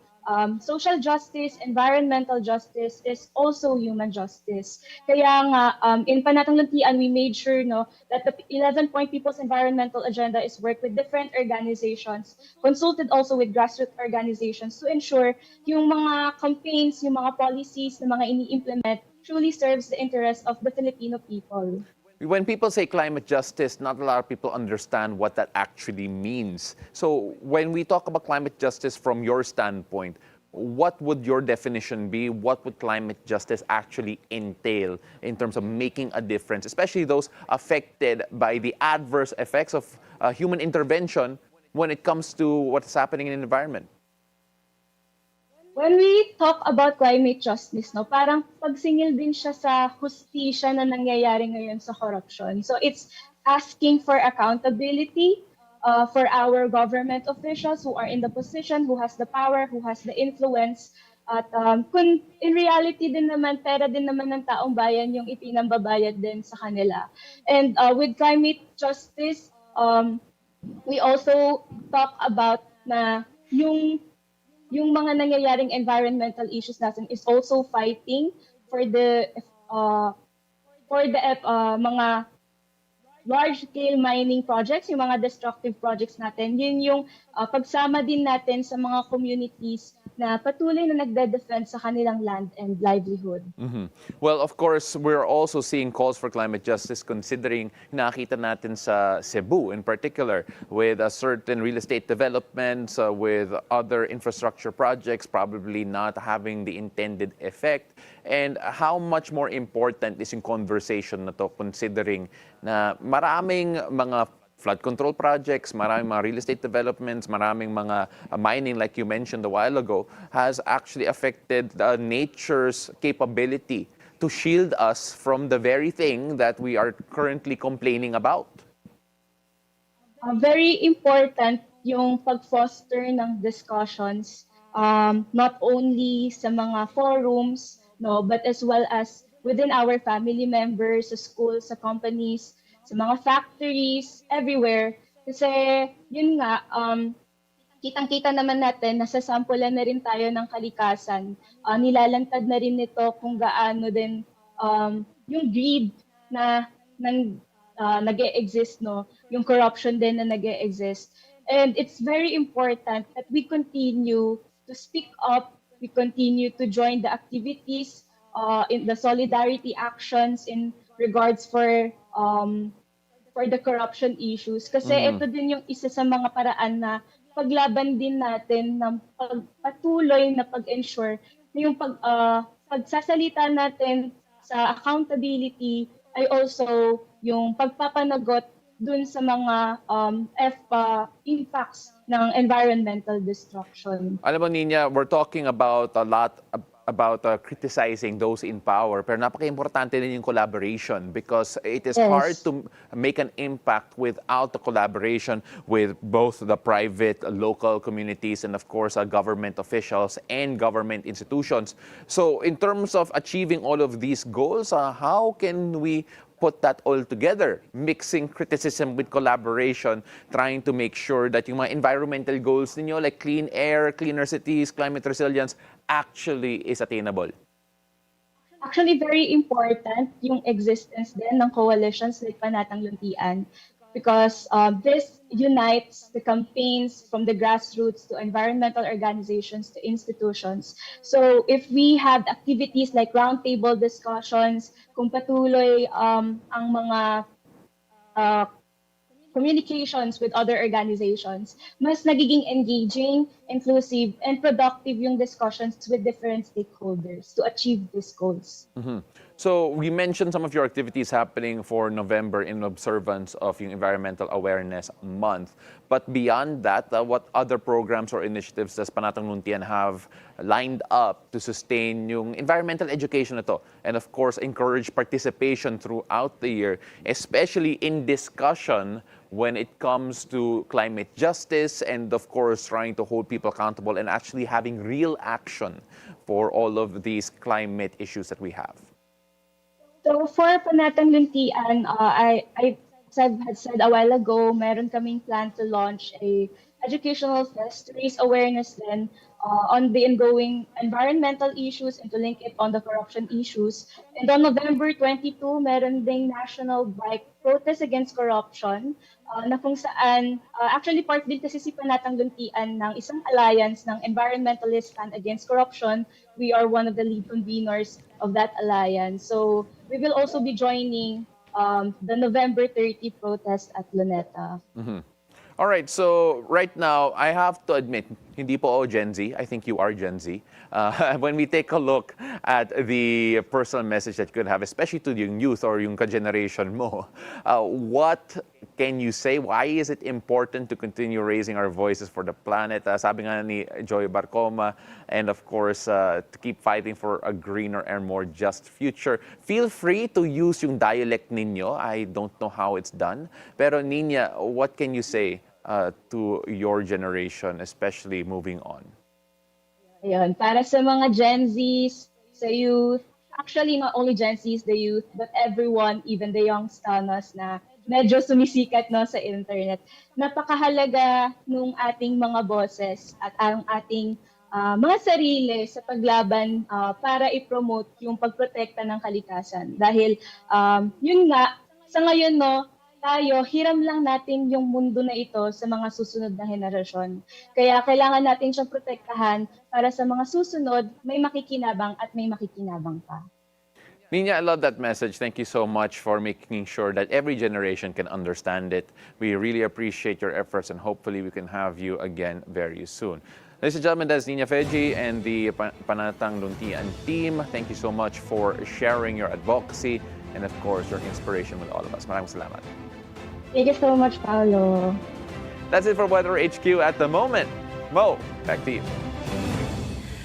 social justice, environmental justice is also human justice. Kaya nga, in Panatang Luntian, we made sure no, that the 11-point People's Environmental Agenda is worked with different organizations, consulted also with grassroots organizations to ensure yung mga campaigns, yung mga policies na mga ini-implement truly serves the interests of the Filipino people. When people say climate justice, not a lot of people understand what that actually means. So when we talk about climate justice from your standpoint, what would your definition be? What would climate justice actually entail in terms of making a difference, especially those affected by the adverse effects of human intervention when it comes to what's happening in the environment? When we talk about climate justice, no, parang pagsingil din siya sa hustisya na nangyayari ngayon sa corruption. So it's asking for accountability for our government officials who are in the position, who has the power, who has the influence. At kung in reality din naman, pera din naman ng taong bayan yung ipinambabayad din sa kanila. And with climate justice, we also talk about na yung mga nangyayaring environmental issues natin is also fighting for the mga large-scale mining projects, yung mga destructive projects natin. Yun yung pagsama din natin sa mga communities na patuloy na nagde-defend sa kanilang land and livelihood. Mm-hmm. Well, of course, we're also seeing calls for climate justice considering nakita natin sa Cebu in particular with a certain real estate developments, with other infrastructure projects probably not having the intended effect. And how much more important is yung conversation na to considering na maraming mga flood control projects, maraming mga real estate developments, maraming mga mining, like you mentioned a while ago, has actually affected nature's capability to shield us from the very thing that we are currently complaining about. Very important yung pag-foster ng discussions, not only sa mga forums, no, but as well as within our family members, sa schools, sa companies, sa mga factories, everywhere. Kasi yun nga, kitang-kita naman natin, nasasampulan na rin tayo ng kalikasan. Nilalantad na rin nito kung gaano din yung greed na nag-e-exist, no? Yung corruption din na nag-e-exist. And it's very important that we continue to speak up, we continue to join the activities, in the solidarity actions in regards for the corruption issues. Kasi ito din yung isa sa mga paraan na paglaban din natin ng patuloy na pag-ensure na yung pagsasalita natin sa accountability ay also yung pagpapanagot dun sa mga impacts ng environmental destruction. Alam mo, Nina, we're talking about a lot about criticizing those in power, pero napaka-importante din yung collaboration because it is hard to make an impact without the collaboration with both the private, local communities, and of course, government officials and government institutions. So in terms of achieving all of these goals, how can we put that all together, mixing criticism with collaboration, trying to make sure that yung mga environmental goals ninyo like clean air, cleaner cities, climate resilience actually is attainable? Actually, very important yung existence din ng coalitions like Panatang Luntian because this unites the campaigns from the grassroots to environmental organizations to institutions. So if we have activities like roundtable discussions, kung patuloy ang mga communications with other organizations, mas nagiging engaging, inclusive, and productive yung discussions with different stakeholders to achieve these goals. So we mentioned some of your activities happening for November in observance of yung Environmental Awareness Month. But beyond that, what other programs or initiatives does Panatang Luntian have lined up to sustain yung environmental education na to? And of course, encourage participation throughout the year, especially in discussion when it comes to climate justice and of course trying to hold people accountable and actually having real action for all of these climate issues that we have. So for Panatang Luntian, I had said a while ago, meron kaming plan to launch a educational fest to raise awareness then on the ongoing environmental issues and to link it on the corruption issues. And on November 22, meron ding national bike protest against corruption na kung saan, actually part din kasi si Panatang Luntian ng isang alliance ng Environmentalist Stand Against Corruption. We are one of the lead conveners of that alliance. So we will also be joining the November 30 protest at Luneta. All right, so right now, I have to admit, hindi po ako Gen Z. I think you are Gen Z. When we take a look at the personal message that you could have, especially to yung youth or yung ka-generation mo, what can you say? Why is it important to continue raising our voices for the planet? Sabi nga ni Joy Barcoma, and of course, to keep fighting for a greener and more just future. Feel free to use yung dialect ninyo. I don't know how it's done. Pero Nina, what can you say to your generation, especially moving on? Ayun, para sa mga Gen Zs, sa youth, actually not only Gen Zs, the youth, but everyone, even the youngsters na medyo sumisikat no, sa internet. Napakahalaga nung ating mga boses at ang ating mga sarili sa paglaban para i-promote yung pagprotekta ng kalikasan. Dahil yun nga, sa ngayon no, tayo, hiram lang natin yung mundo na ito sa mga susunod na henerasyon. Kaya kailangan natin siyang protektahan para sa mga susunod, may makikinabang at may makikinabang pa. Nina, I love that message. Thank you so much for making sure that every generation can understand it. We really appreciate your efforts and hopefully we can have you again very soon. Ladies and gentlemen, that's Nina Feji and the Panatang Luntian team. Thank you so much for sharing your advocacy and of course your inspiration with all of us. Maraming salamat. Thank you so much, Paolo. That's it for Weather HQ at the moment. Mo, back to you.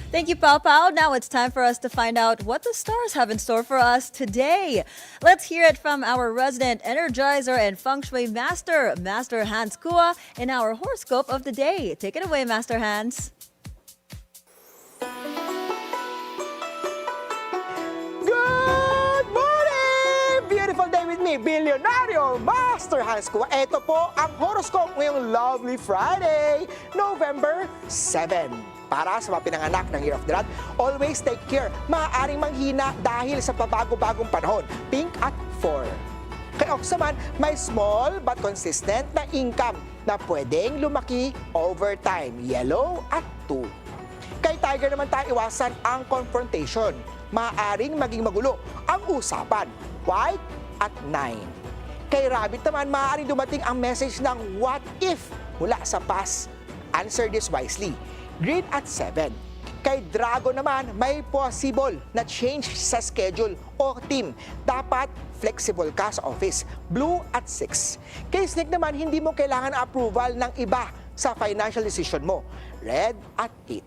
Thank you, Pao Pao. Now it's time for us to find out what the stars have in store for us today. Let's hear it from our resident energizer and feng shui master, Master Hans Kua, in our horoscope of the day. Take it away, Master Hans. Good morning! Beautiful day with me, Bilyonaryo Master Hans Kua. Ito po ang horoscope ngayong lovely Friday, November 7. Para sa mga pinanganak ng Year of the Rat, always take care. Maaaring manghina dahil sa pabago-bagong panahon. Pink at 4. Kay Ox naman, may small but consistent na income na pwedeng lumaki over time. Yellow at 2. Kay Tiger naman tayo iwasan ang confrontation. Maaaring maging magulo ang usapan. White at 9. Kay Rabbit naman, maaaring dumating ang message ng what if mula sa past. Answer this wisely. Green at 7. Kay Dragon naman, may possible na change sa schedule o team. Dapat flexible ka sa office. Blue at 6. Kay Snake naman, hindi mo kailangan approval ng iba sa financial decision mo. Red at 8.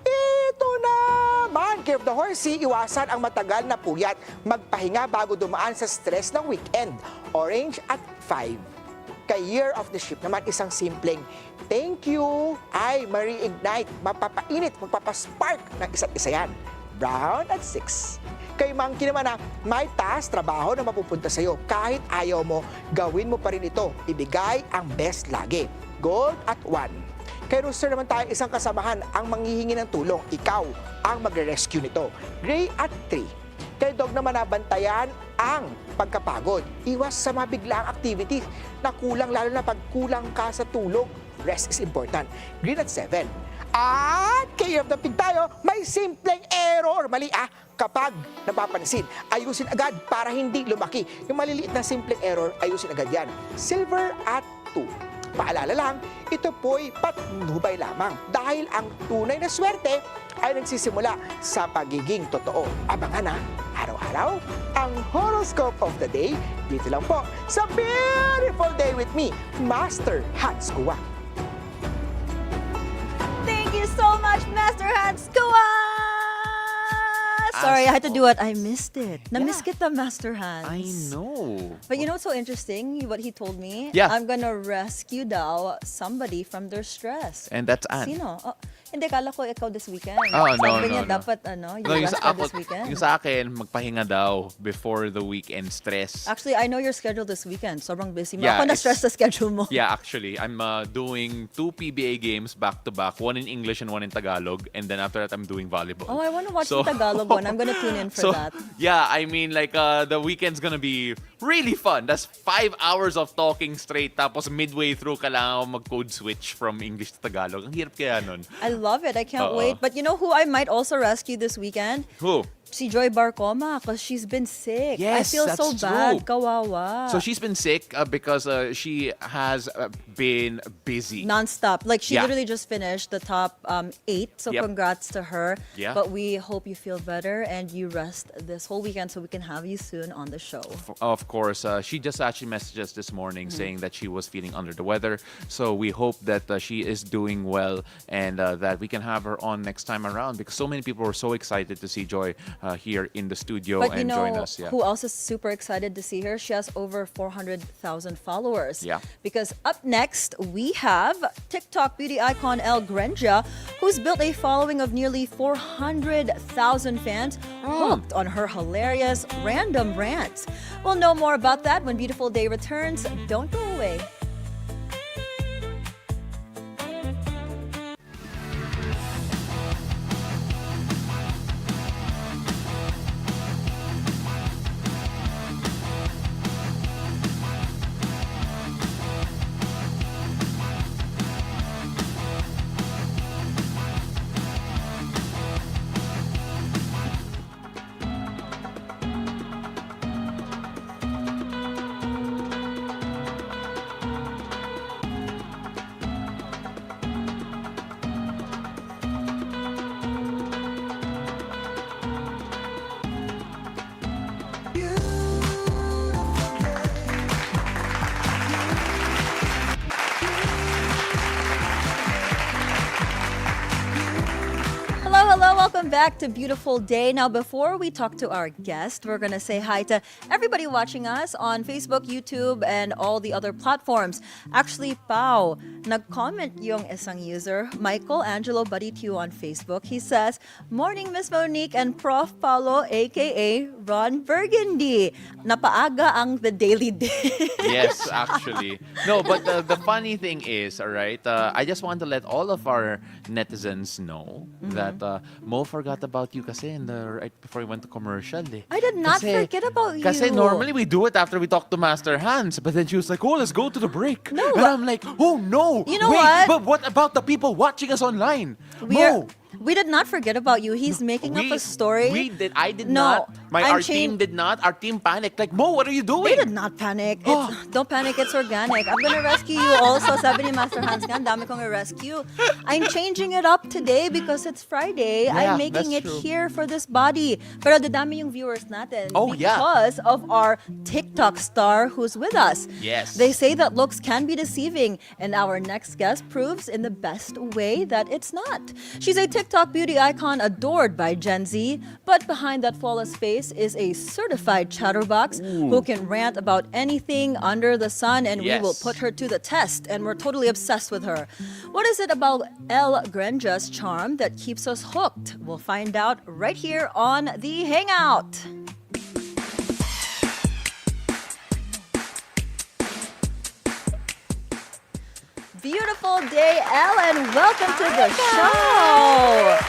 Ito naman, Care of the Horsey, iwasan ang matagal na puyat. Magpahinga bago dumaan sa stress ng weekend. Orange at 5. Kay Year of the Sheep naman, isang simpleng thank you ay ma-reignite, mapapainit, magpapaspark ng isa't isa yan. Brown at 6. Kay Monkey naman may task, trabaho na mapupunta sa'yo. Kahit ayaw mo, gawin mo pa rin ito. Ibigay ang best lagi. Gold at 1. Kay Rooster naman tayo, isang kasamahan ang manghihingi ng tulong. Ikaw ang magre-rescue nito. Gray at 3. Kay Dog naman nabantayan ang pagkapagod. Iwas sa mabiglaang activities na kulang, lalo na pag kulang ka sa tulog. Rest is important. Green at 7. At kay Year of the Pig tayo, may simpleng error. Mali kapag napapansin, ayusin agad para hindi lumaki. Yung maliliit na simpleng error, ayusin agad yan. Silver at 2. Paalala lang, ito po'y patnubay lamang dahil ang tunay na swerte ay nagsisimula sa pagiging totoo. Abangan na araw-araw ang horoscope of the day dito lang po sa Beautiful Day with me, Master Hans Kuwa. Thank you so much, Master Hans Kua! Sorry, I had to do it. I missed it. Na-miss kita, Master Hans. I know. But you know what's so interesting? What he told me? Yeah. I'm gonna rescue daw somebody from their stress. And that's Anne. Sino? Oh, hindi, kala ko ikaw this weekend. Oh, no, Sabi niya, no. dapat you No, yung rest sa, for this weekend. yung sa akin, magpahinga daw before the weekend stress. Actually, I know your schedule this weekend. Sobrang busy mo. Yeah, Ako na-stress sa schedule mo. Yeah, actually, I'm doing 2 PBA games back-to-back, one in English and one in Tagalog, and then after that, I'm doing volleyball. Oh, I want to watch the Tagalog one. I'm gonna tune in for that. Yeah, I mean, like, the weekend's gonna be really fun. That's 5 hours of talking straight, tapos midway through, kailangan ko mag-code switch from English to Tagalog. Ang hirap kaya nun. I love it. I can't Oo. wait. But you know who I might also rescue this weekend? Who? Si Joy Barcoma, because she's been sick. I Yes, feel so that's bad. true. Kawawa. So she's been sick because she has been busy. Non-stop. Like, she Yeah. literally just finished the top 8. So Yep. congrats to her. Yeah. But we hope you feel better and you rest this whole weekend so we can have you soon on the show. Of course, she just actually messaged us this morning saying that she was feeling under the weather. So we hope that she is doing well and that we can have her on next time around because so many people were so excited to see Joy here in the studio But you and know join us. Yeah. who else is super excited to see her? She has over 400,000 followers. Yeah. Because up next, we have TikTok beauty icon Elle Grenja, who's built a following of nearly 400,000 fans hooked on her hilarious random rants. We'll know more about that when Beautiful Day returns. Don't go away. Hello, welcome back to Beautiful Day. Now, before we talk to our guest, we're going to say hi to everybody watching us on Facebook, YouTube, and all the other platforms. Actually, Pao, nag-comment yung isang user, Michael Angelo Baditiu on Facebook. He says, "Morning, Miss Monique and Prof. Paolo, aka Ron Burgundy. Napaaga ang the daily day." Yes, actually. No, but the funny thing is, all right, I just want to let all of our netizens know that Mo forgot about you kasi right before we went to commercial. Eh. I did not forget about you. Kasi normally we do it after we talk to Master Hans, but then she was like, "Oh, let's go to the break." No, and I'm like, "Oh no! You know wait, what? But what about the people watching us online?" Mo, We did not forget about you. He's making up a story. I did No, not. I'm Our team did not. Our team panicked. Like, Mo, what are you doing? They did not panic. Don't panic, it's organic. I'm gonna rescue you also. Sabi ni Master Hans nga, ang dami kong rescue. I'm changing it up today because it's Friday. Yeah, I'm making it that's true. here for this body. Pero dadami yung viewers natin Oh, yeah. because of our TikTok star who's with us. Yes. They say that looks can be deceiving, and our next guest proves in the best way that it's not. She's a TikTok beauty icon adored by Gen Z, but behind that flawless face is a certified chatterbox who can rant about anything under the sun, and we will Yes. put her to the test, and we're totally obsessed with her. What is it about Elle Grenja's charm that keeps us hooked? We'll find out right here on The Hangout. Beautiful day, Elle, and welcome to the show.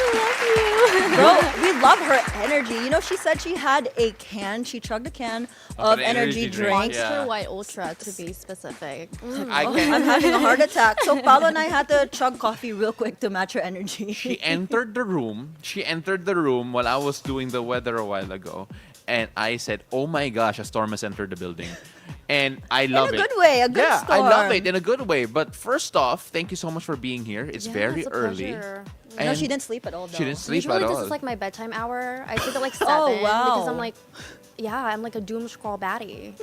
Bro, we love her energy. You know, she said she had a can. She chugged a can of an energy energy drink, drink. yeah. Monster White Ultra, to be specific. I can I'm having a heart attack. So Paolo and I had to chug coffee real quick to match her energy. She entered the room. She entered the room while I was doing the weather a while ago. And I said, "Oh my gosh, a storm has entered the building." And I love it. In a good way, a good yeah, I love storm. it in a good way. But first off, thank you so much for being here. It's Yeah, very it's a early. pleasure. No, And she didn't sleep at all, though. She didn't sleep Usually at this all. is like my bedtime hour. I sleep at like 7 Oh, wow. because I'm like, yeah, I'm like a doom scroll baddie.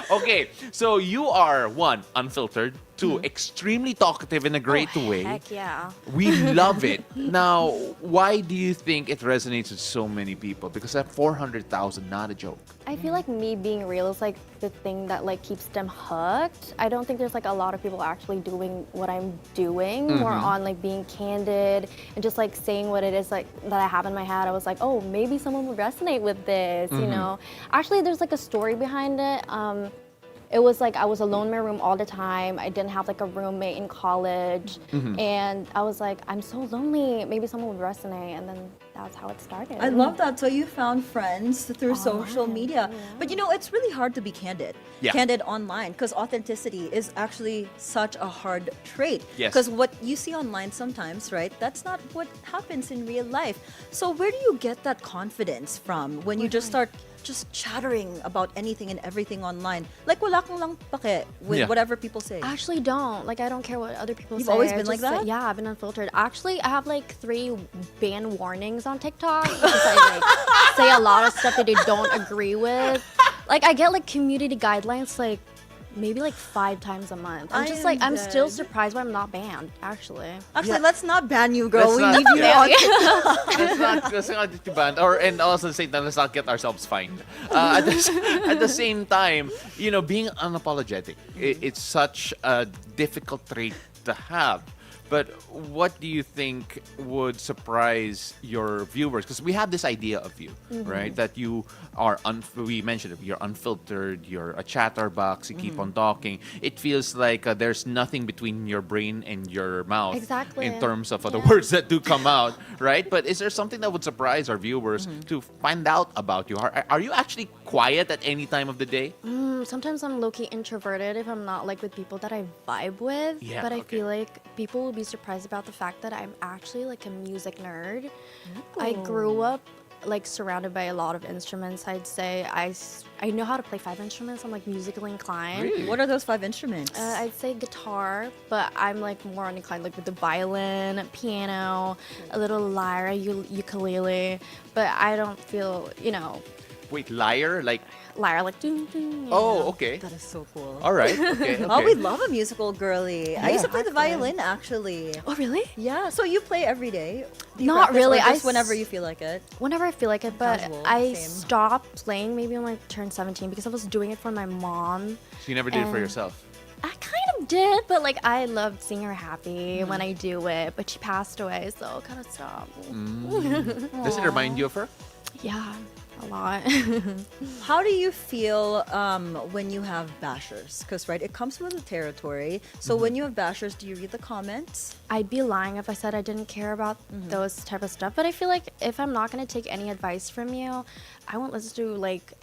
Okay, so you are one, unfiltered, two, extremely talkative in a great Oh, way. Heck yeah. We love it. Now, why do you think it resonates with so many people? Because that 400,000, not a joke. I feel like me being real is like the thing that like keeps them hooked. I don't think there's like a lot of people actually doing what I'm doing, more on like being candid and just like saying what it is like that I have in my head. I was like, oh, maybe someone would resonate with this, you know? Actually, there's like a story behind it. It was like I was alone in my room all the time. I didn't have like a roommate in college. And I was like, I'm so lonely. Maybe someone would resonate. And then that's how it started. I love that. So you found friends through social media. But you know, it's really hard to be candid. Yeah. Candid online, because authenticity is actually such a hard trait. Yes. Because what you see online sometimes, right, that's not what happens in real life. So where do you get that confidence from when you just start just chattering about anything and everything online? Like wala kang lang pake with Yeah. whatever people say. I actually don't. Like, I don't care what other people You've say. always I been like just, that? yeah, I've been unfiltered. Actually, I have like 3 ban warnings on TikTok because I like say a lot of stuff that they don't agree with. Like, I get like community guidelines like maybe like 5 times a month. I'm I just am like, I'm still dead. surprised why I'm not banned, actually. Actually, let's not ban you, girl. Let's We not- need you yeah. on TikTok. Let's not get you banned. Or, and also at the same time, let's not get ourselves fined. At the same time, you know, being unapologetic, it's such a difficult trait to have. But what do you think would surprise your viewers? Because we have this idea of you, right? That you are, we mentioned it, you're unfiltered, you're a chatterbox, you keep on talking. It feels like there's nothing between your brain and your mouth. Exactly. In terms of the Yeah. words that do come out, right? But is there something that would surprise our viewers to find out about you? Are you actually quiet at any time of the day? Sometimes I'm low-key introverted if I'm not like with people that I vibe with. Yeah, but I okay. feel like people will be surprised about the fact that I'm actually like a music nerd. I grew up like surrounded by a lot of instruments. I'd say I know how to play 5 instruments. I'm like musically inclined. Really? What are those 5 instruments? I'd say guitar, but I'm like more inclined like with the violin, piano, a little lyre, ukulele. But I don't feel, you know, Wait, liar? Like, lyre like doo doo. you oh, know. okay. That is so cool. All right. Okay. Oh, we okay. love a musical girly. I used to play the violin, actually. Oh really? Yeah, so you play every day? Do you Not practice, really, or I just whenever s- you feel like it. Whenever I feel like it, but Casual, I same. stopped playing maybe when I turned 17 because I was doing it for my mom. So you never did it for And- yourself? I kind of did, but like I loved seeing her happy when I do it. But she passed away, so I kind of stopped. Does it remind you of her? Yeah, a lot. How do you feel when you have bashers? Because, right, it comes with the territory. So when you have bashers, do you read the comments? I'd be lying if I said I didn't care about those type of stuff. But I feel like if I'm not gonna take any advice from you, I won't listen to like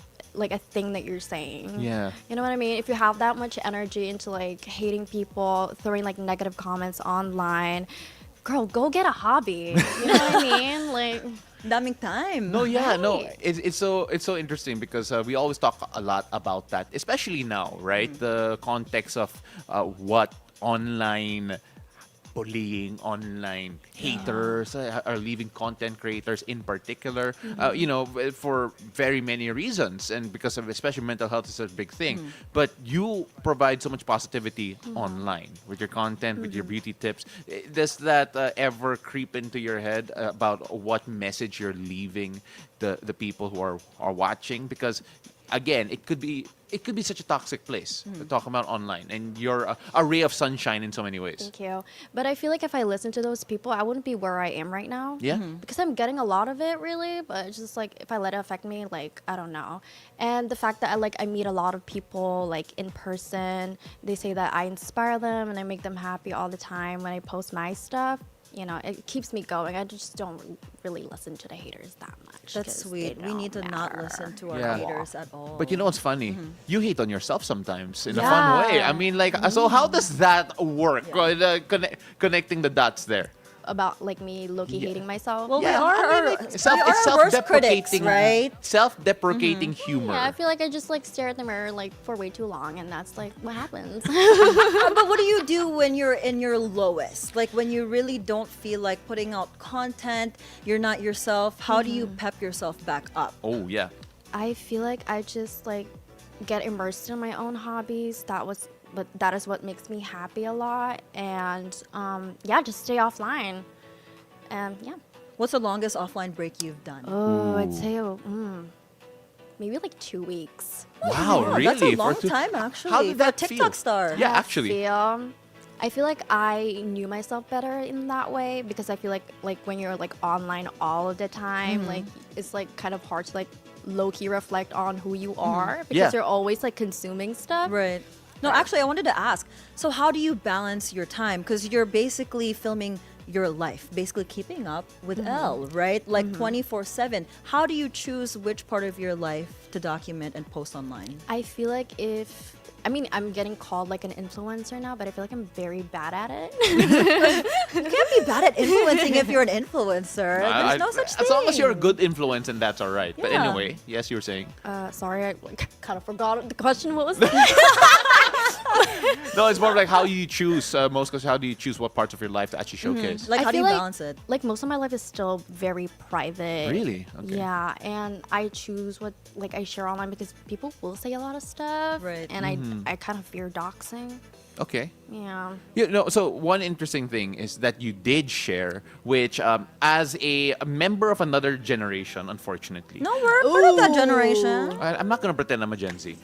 a thing that you're saying. Yeah. You know what I mean? If you have that much energy into like hating people, throwing like negative comments online, girl, go get a hobby. You know what I mean? Like, Daming time. No, yeah, no. Right. It's so interesting because we always talk a lot about that, especially now, right? The context of what online bullying, online haters are leaving content creators in particular, you know, for very many reasons, and because of especially mental health is a big thing. But you provide so much positivity online with your content, with your beauty tips. Does that ever creep into your head about what message you're leaving the people who are watching? Because again, it could be such a toxic place to talk about online, and you're a ray of sunshine in so many ways. thank you. But I feel like if I listened to those people, I wouldn't be where I am right now. Yeah. Because I'm getting a lot of it, really. But it's just like if I let it affect me, like I don't know. And the fact that I meet a lot of people like in person. They say that I inspire them and I make them happy all the time when I post my stuff. You know, it keeps me going. I just don't really listen to the haters that much. That's 'cause sweet. they We need to don't not matter. listen to our Yeah. haters at all. But you know what's funny? You hate on yourself sometimes in a Yeah. fun way. I mean, like, so how does that work? Connecting the dots there. about like me low-key hating myself. Well, Yeah, we are I mean, our, it's we are our worst critics, self-deprecating, right? self-deprecating humor. Yeah, I feel like I just like stare at the mirror like for way too long, and that's like what happens. But what do you do when you're in your lowest? Like when you really don't feel like putting out content, you're not yourself. How do you pep yourself back up? Oh yeah. I feel like I just like get immersed in my own hobbies. But that is what makes me happy a lot, and yeah, just stay offline, and yeah. What's the longest offline break you've done? Oh, I'd say maybe like 2 weeks. Wow, really? That's a For long two- time, actually. How did for a that TikTok feel? star. Yeah, actually. I feel like I knew myself better in that way, because I feel like when you're like online all of the time, like it's like kind of hard to like low-key reflect on who you are, because Yeah. you're always like consuming stuff. Right. No, actually, I wanted to ask. So, how do you balance your time? Because you're basically filming your life, basically keeping up with Elle, right? Like 24/7. How do you choose which part of your life to document and post online? I feel like I'm getting called like an influencer now, but I feel like I'm very bad at it. You can't be bad at influencing if you're an influencer. There's no such thing. As long as you're a good influence, and that's all right. But Yeah. anyway, yes, you were saying. Sorry, I like, kind of forgot the question. What was No, it's more like how you choose most. Because how do you choose what parts of your life to actually showcase? Like, I how do you feel like- balance it? Like most of my life is still very private. Really? Okay. Yeah, and I choose what like I share online because people will say a lot of stuff. Right. And I kind of fear doxing. Okay. Yeah. You know, so one interesting thing is that you did share, which as a member of another generation, unfortunately. No, we're part of that generation. I'm not gonna pretend I'm a Gen Z.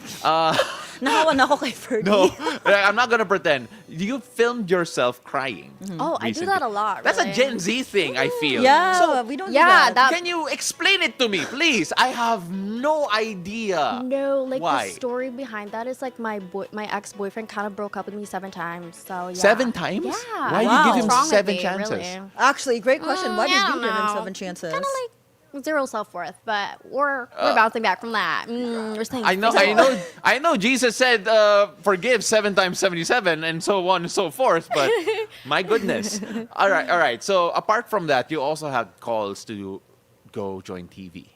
Nahawan ako kay Fergie. No, I'm not gonna pretend. You filmed yourself crying. Oh, I do recently. that a lot. That's a really. Gen Z thing, I feel. Yeah, So, we don't do yeah, that. can you explain it to me, please? I have no idea. No, like Why? the story behind that is like my ex-boyfriend kind of broke up with me 7 times. So yeah. 7 times? Yeah. Why Wow. you give him What's wrong with 7 me, chances? really? Actually, great question. Why did I you don't give him know. 7 chances? Kind of like zero self-worth, but we're bouncing back from that. We're staying I know, fixable. I know. Jesus said, "Forgive 7 times 77," and so on and so forth. But my goodness. All right. So apart from that, you also had calls to go join TV.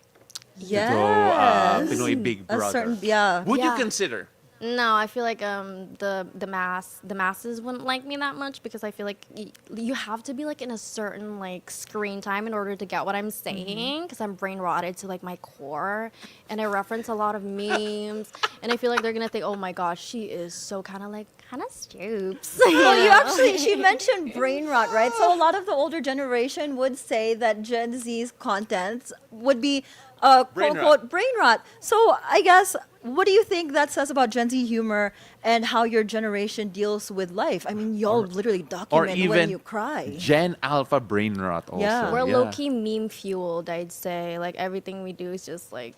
Yes. To go Pinoy Big A Brother. certain, yeah. Would you Yeah. consider? No, I feel like the masses wouldn't like me that much, because I feel like you have to be like in a certain like screen time in order to get what I'm saying, because I'm brain rotted to like my core, and I reference a lot of memes, and I feel like they're gonna think, oh my gosh, she is so kind of stoops. Well, you actually, she mentioned brain rot, right? So a lot of the older generation would say that Gen Z's content would be quote Brain unquote brain rot. So I guess, what do you think that says about Gen Z humor and how your generation deals with life? I mean, y'all literally Or document even when you cry. Gen Alpha brain rot also. Yeah. We're low-key meme fueled, I'd say. Like everything we do is just like,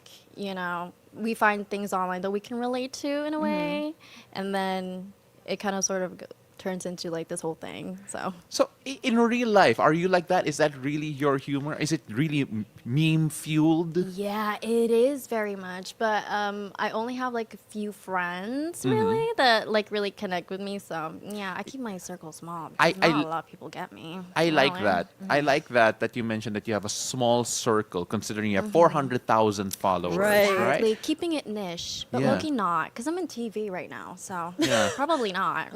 we find things online that we can relate to in a way, and then it kind of sort of turns into like this whole thing. So in real life, are you like that? Is that really your humor? Is it really meme fueled? yeah, it is very much, but I only have like a few friends really that like really connect with me. So yeah, I keep my circle small because not a lot of people get me. I like really. that. I like that you mentioned that you have a small circle, considering you have 400,000 followers. Right. Exactly, keeping it niche, but Yeah. low-key not, because I'm in TV right now, so Yeah. probably not.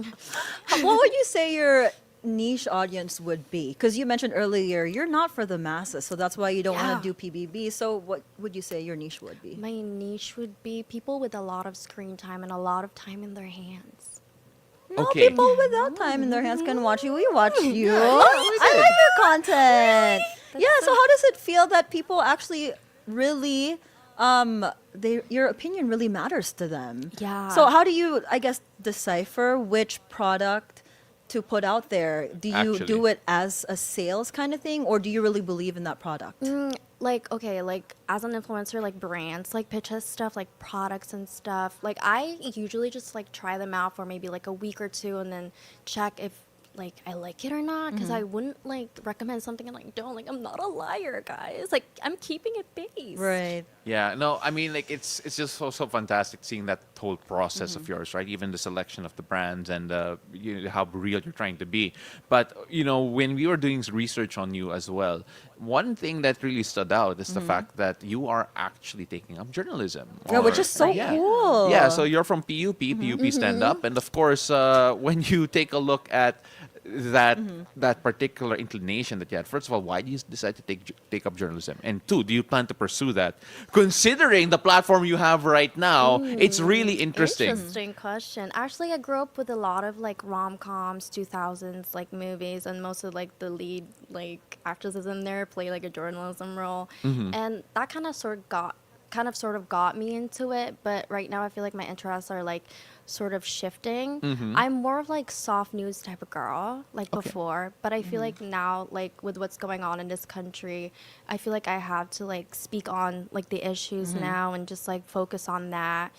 What would you say your niche audience would be? Because you mentioned earlier you're not for the masses, so that's why you don't want to do PBB. So what would you say your niche would be? My niche would be people with a lot of screen time and a lot of time in their hands. No, Okay. people without time in their hands can watch you. We watch you. I like your content. Yeah, so how does it feel that people actually really, your opinion really matters to them? Yeah. So how do you, I guess, decipher which product to put out there? Do you Actually. do it as a sales kind of thing, or do you really believe in that product? Like, okay, like as an influencer, like brands like pitch us stuff, like products and stuff. Like I usually just like try them out for maybe like a week or two and then check if like I like it or not, because I wouldn't like recommend something and like don't. Like I'm not a liar, guys. Like I'm keeping it base. Right. Yeah, no, I mean, like it's just so fantastic seeing that whole process of yours, right? Even the selection of the brands and how real you're trying to be. But when we were doing research on you as well, one thing that really stood out is the fact that you are actually taking up journalism. Yeah, which is so cool. Yeah, so you're from PUP Stand Up, and of course, when you take a look at that particular inclination that you had. First of all, why do you decide to take up journalism? And two, do you plan to pursue that? Considering the platform you have right now, it's really interesting. Interesting question. Actually, I grew up with a lot of like rom-coms, 2000s like movies, and most of like the lead like actresses in there play like a journalism role, and that kind of sort of got me into it. But right now, I feel like my interests are like sort of shifting. I'm more of like soft news type of girl like before, but I feel like now, like with what's going on in this country, I feel like I have to like speak on like the issues now and just like focus on that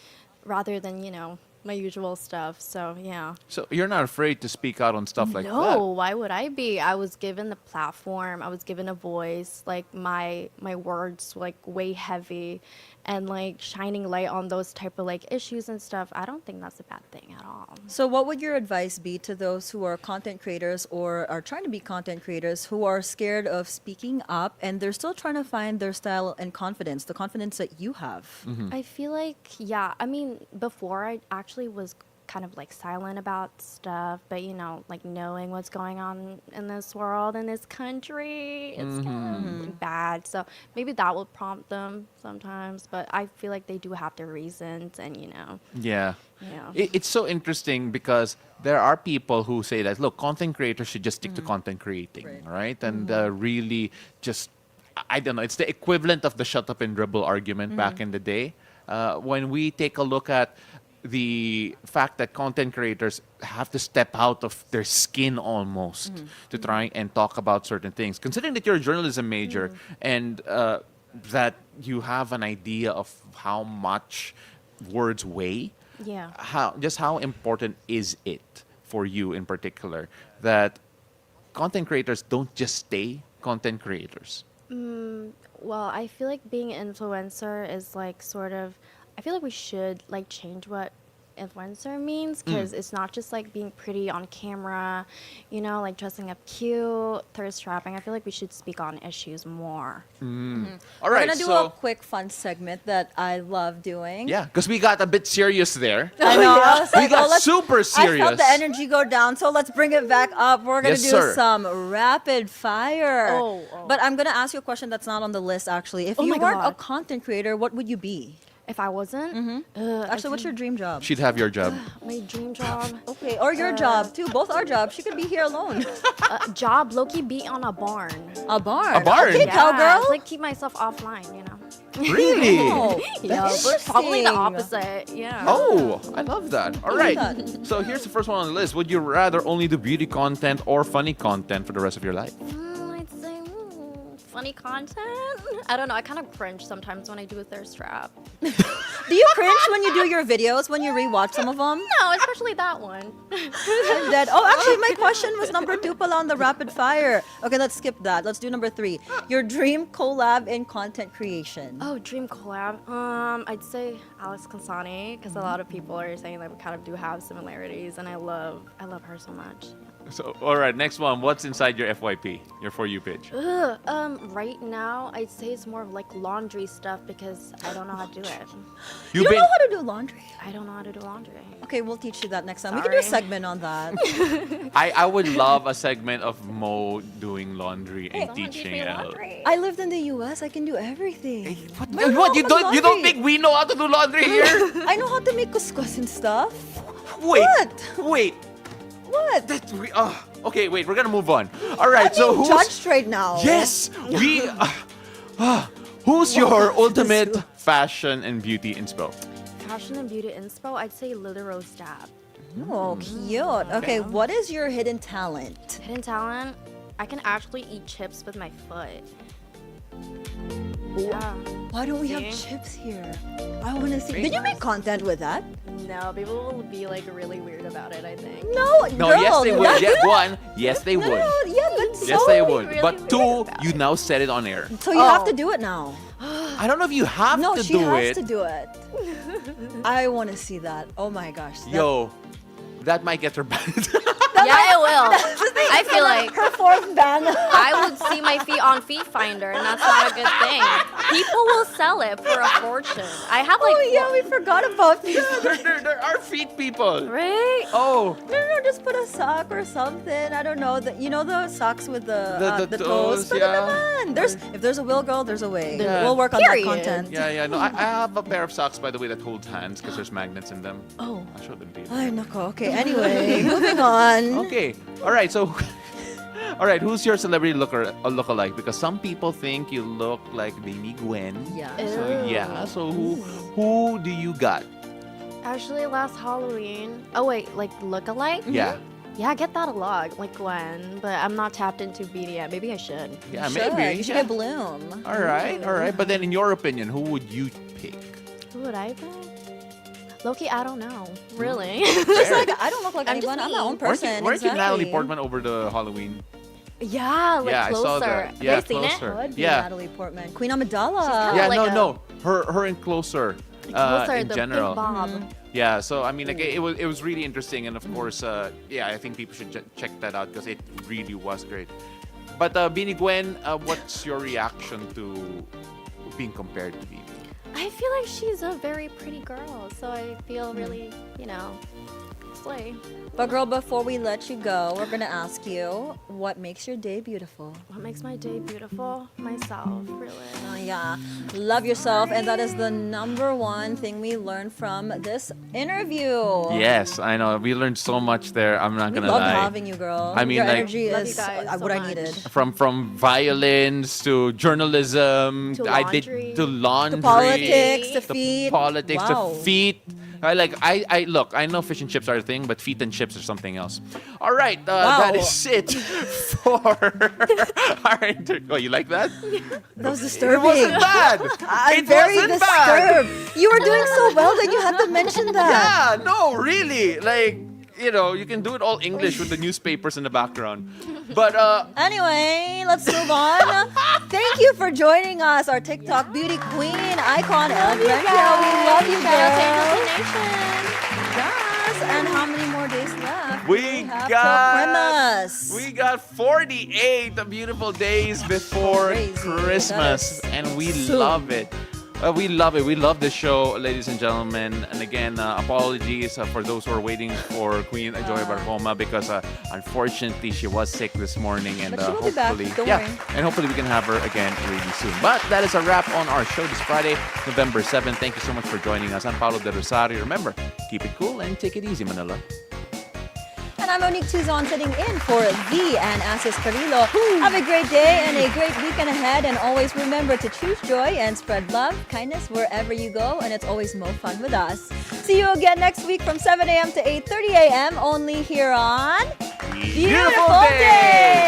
rather than my usual stuff. So yeah. So you're not afraid to speak out on stuff like that? No, why would I be? I was given the platform. I was given a voice. Like my words like way heavy, and like shining light on those type of like issues and stuff. I don't think that's a bad thing at all. So what would your advice be to those who are content creators or are trying to be content creators who are scared of speaking up and they're still trying to find their style and confidence, the confidence that you have? I feel like, yeah, I mean, before I actually was kind of like silent about stuff, but like knowing what's going on in this world, in this country, it's kind of bad. So maybe that will prompt them sometimes, but I feel like they do have their reasons, and Yeah. Yeah. It's so interesting because there are people who say that, look, content creators should just stick to content creating, right? And really just, I don't know, it's the equivalent of the shut up and dribble argument back in the day. When we take a look at the fact that content creators have to step out of their skin almost to try and talk about certain things. Considering that you're a journalism major and that you have an idea of how much words weigh, Yeah. how important is it for you in particular that content creators don't just stay content creators? Well, I feel like being an influencer is like sort of, I feel like we should like change what influencer means, because it's not just like being pretty on camera, like dressing up cute, thirst trapping. I feel like we should speak on issues more. All We're right, going to do a quick fun segment that I love doing. yeah, because we got a bit serious there. I know. I was We like, got let's- super I serious. felt the energy go down, so let's bring it back up. We're going to Yes, do sir. some rapid fire. Oh. But I'm going to ask you a question that's not on the list, actually. If Oh you my weren't a God. content creator, what would you be? If I wasn't, Actually, what's your dream job? She'd have your job. my dream job, Okay, or your job, too. Both our jobs. She could be here alone. job, low-key be on a barn. A barn. A barn? Okay, Yeah, cowgirl. it's like keep myself offline, Really? Oh, Yeah, that's but probably the interesting. opposite. Yeah. Oh, I love that. All right. that. So here's the first one on the list. Would you rather only do beauty content or funny content for the rest of your life? I'd say funny content. I don't know. I kind of cringe sometimes when I do a thirst trap. Do you cringe when you do your videos, when you rewatch some of them? No, especially that one. I'm dead. Oh, actually, my question was number 2 pala on the rapid fire. Okay, let's skip that. Let's do number 3. Your dream collab in content creation. Oh, dream collab. I'd say Alex Consani, because a lot of people are saying that we kind of do have similarities, and I love her so much. So, all right, next one. What's inside your FYP, your For You page? Right now, I'd say it's more of like laundry stuff because I don't know how to do it. You don't know how to do laundry? I don't know how to do laundry. Okay, we'll teach you that next time. We can do a Sorry. segment on that. I would love a segment of Mo doing laundry and Someone teach teaching me Elle. laundry. I lived in the US. I can do everything. What? You don't think we know how to do laundry here? I know how to make couscous and stuff. Wait. What? Wait. What? Okay, wait. We're gonna move on. All right. So I'm who's judged right now. Yes, we. Who's your ultimate fashion and beauty inspo? Fashion and beauty inspo, I'd say Lily Rose Dab. Oh, cute. Okay, what is your hidden talent? Hidden talent, I can actually eat chips with my foot. Yeah. Why don't we have See? chips here? I want to see. Did you make content with that? No, people will be like really weird about it, I think. No, No, girl, yes they would. not- Yeah, one, yes they No, would. no, yeah, but Yes so, they would. really But weird two, about you it. now said it on air. so you have Oh. to do it now. I don't know if you have No, to she do has it. to do it. I want to see that. Oh my gosh. Yo, that might get her banned. Yeah, it will. I feel like Her fourth ban. I would see my feet on Feet Finder, and that's not a good thing. People will sell it for a fortune. I have like, Oh yeah, we forgot about these. there are feet people. right? Oh, No, just put a sock or something. I don't know. You know the socks with the The toes? toes, Put yeah. them on. If there's a will, girl, there's a way. Yeah. We'll work on Period. that content. yeah. No, I have a pair of socks, by the way, that holds hands because there's magnets in them. Oh. I'll show them to you. Ay, nako. Okay, anyway, moving on. Okay. All right. So, all right. Who's your celebrity lookalike? Because some people think you look like Baby Gwen. Yeah. So yeah. So who do you got? Actually, last Halloween. Oh wait, like look-alike? Yeah. Yeah, I get that a lot, like Gwen, but I'm not tapped into beauty yet. Maybe I should. Yeah. You Maybe. You should yeah. get Bloom. All right. All right. But then, in your opinion, who would you pick? Who would I pick? Loki, I don't know. Really? Just like, I don't look like I'm just anyone. I'm me. my own person. Weren't you Natalie exactly. Portman over the Halloween? yeah, like Yeah, I closer. saw that. Have Yeah, you seen closer. it? Would be Yeah. Natalie Portman. Queen Amidala. kinda Yeah. like No. Her in Closer. Closer, in the general. big bob. Yeah, so I mean, like, it was really interesting, and of course, yeah, I think people should check that out because it really was great. But Bini Gwen, what's your reaction to being compared to Bibi? I feel like she's a very pretty girl, so I feel really, slay. But girl, before we let you go, we're gonna ask you what makes your day beautiful. What makes my day beautiful? Myself, really. Oh yeah, love yourself, and that is the number one thing we learned from this interview. Yes, I know. We learned so much there. I'm not We gonna loved lie. having you, girl. I mean, your like- energy Love is you guys so what I much. needed. From violins to journalism, To I did laundry. to laundry, To politics, to to feet. politics, Wow. to feet. I look. I know fish and chips are a thing, but feet and chips are something else. All right, that is it for our interview. Oh, you like that? That was It disturbing. wasn't bad. I'm It very wasn't bad. disturbed. You were doing so well that you had to mention that. Yeah, no, really. Like, you can do it all English with the newspapers in the background. But Anyway, let's move on. Thank you for joining us, our TikTok beauty queen icon, El Granja. We love you, Shout out to girl. Angels Nation. Yes, and how many more days left? We have got- till Christmas. we got 48 beautiful days before Crazy. Christmas, That is and we soon. love it. We love it. We love this show, ladies and gentlemen. And again, apologies for those who are waiting for Queen Joy Barcoma because unfortunately she was sick this morning, and But she will be back. hopefully, Don't yeah, worry. and hopefully we can have her again really soon. But that is a wrap on our show this Friday, November 7th. Thank you so much for joining us. I'm Paolo de Rosario. Remember, keep it cool and take it easy, Manila. And I'm Monique Tuzon sitting in for the and Asis Carrillo. Have a great day and a great weekend ahead. And always remember to choose joy and spread love, kindness wherever you go. And it's always more fun with us. See you again next week from 7 a.m. to 8:30 a.m. only here on Beautiful Day!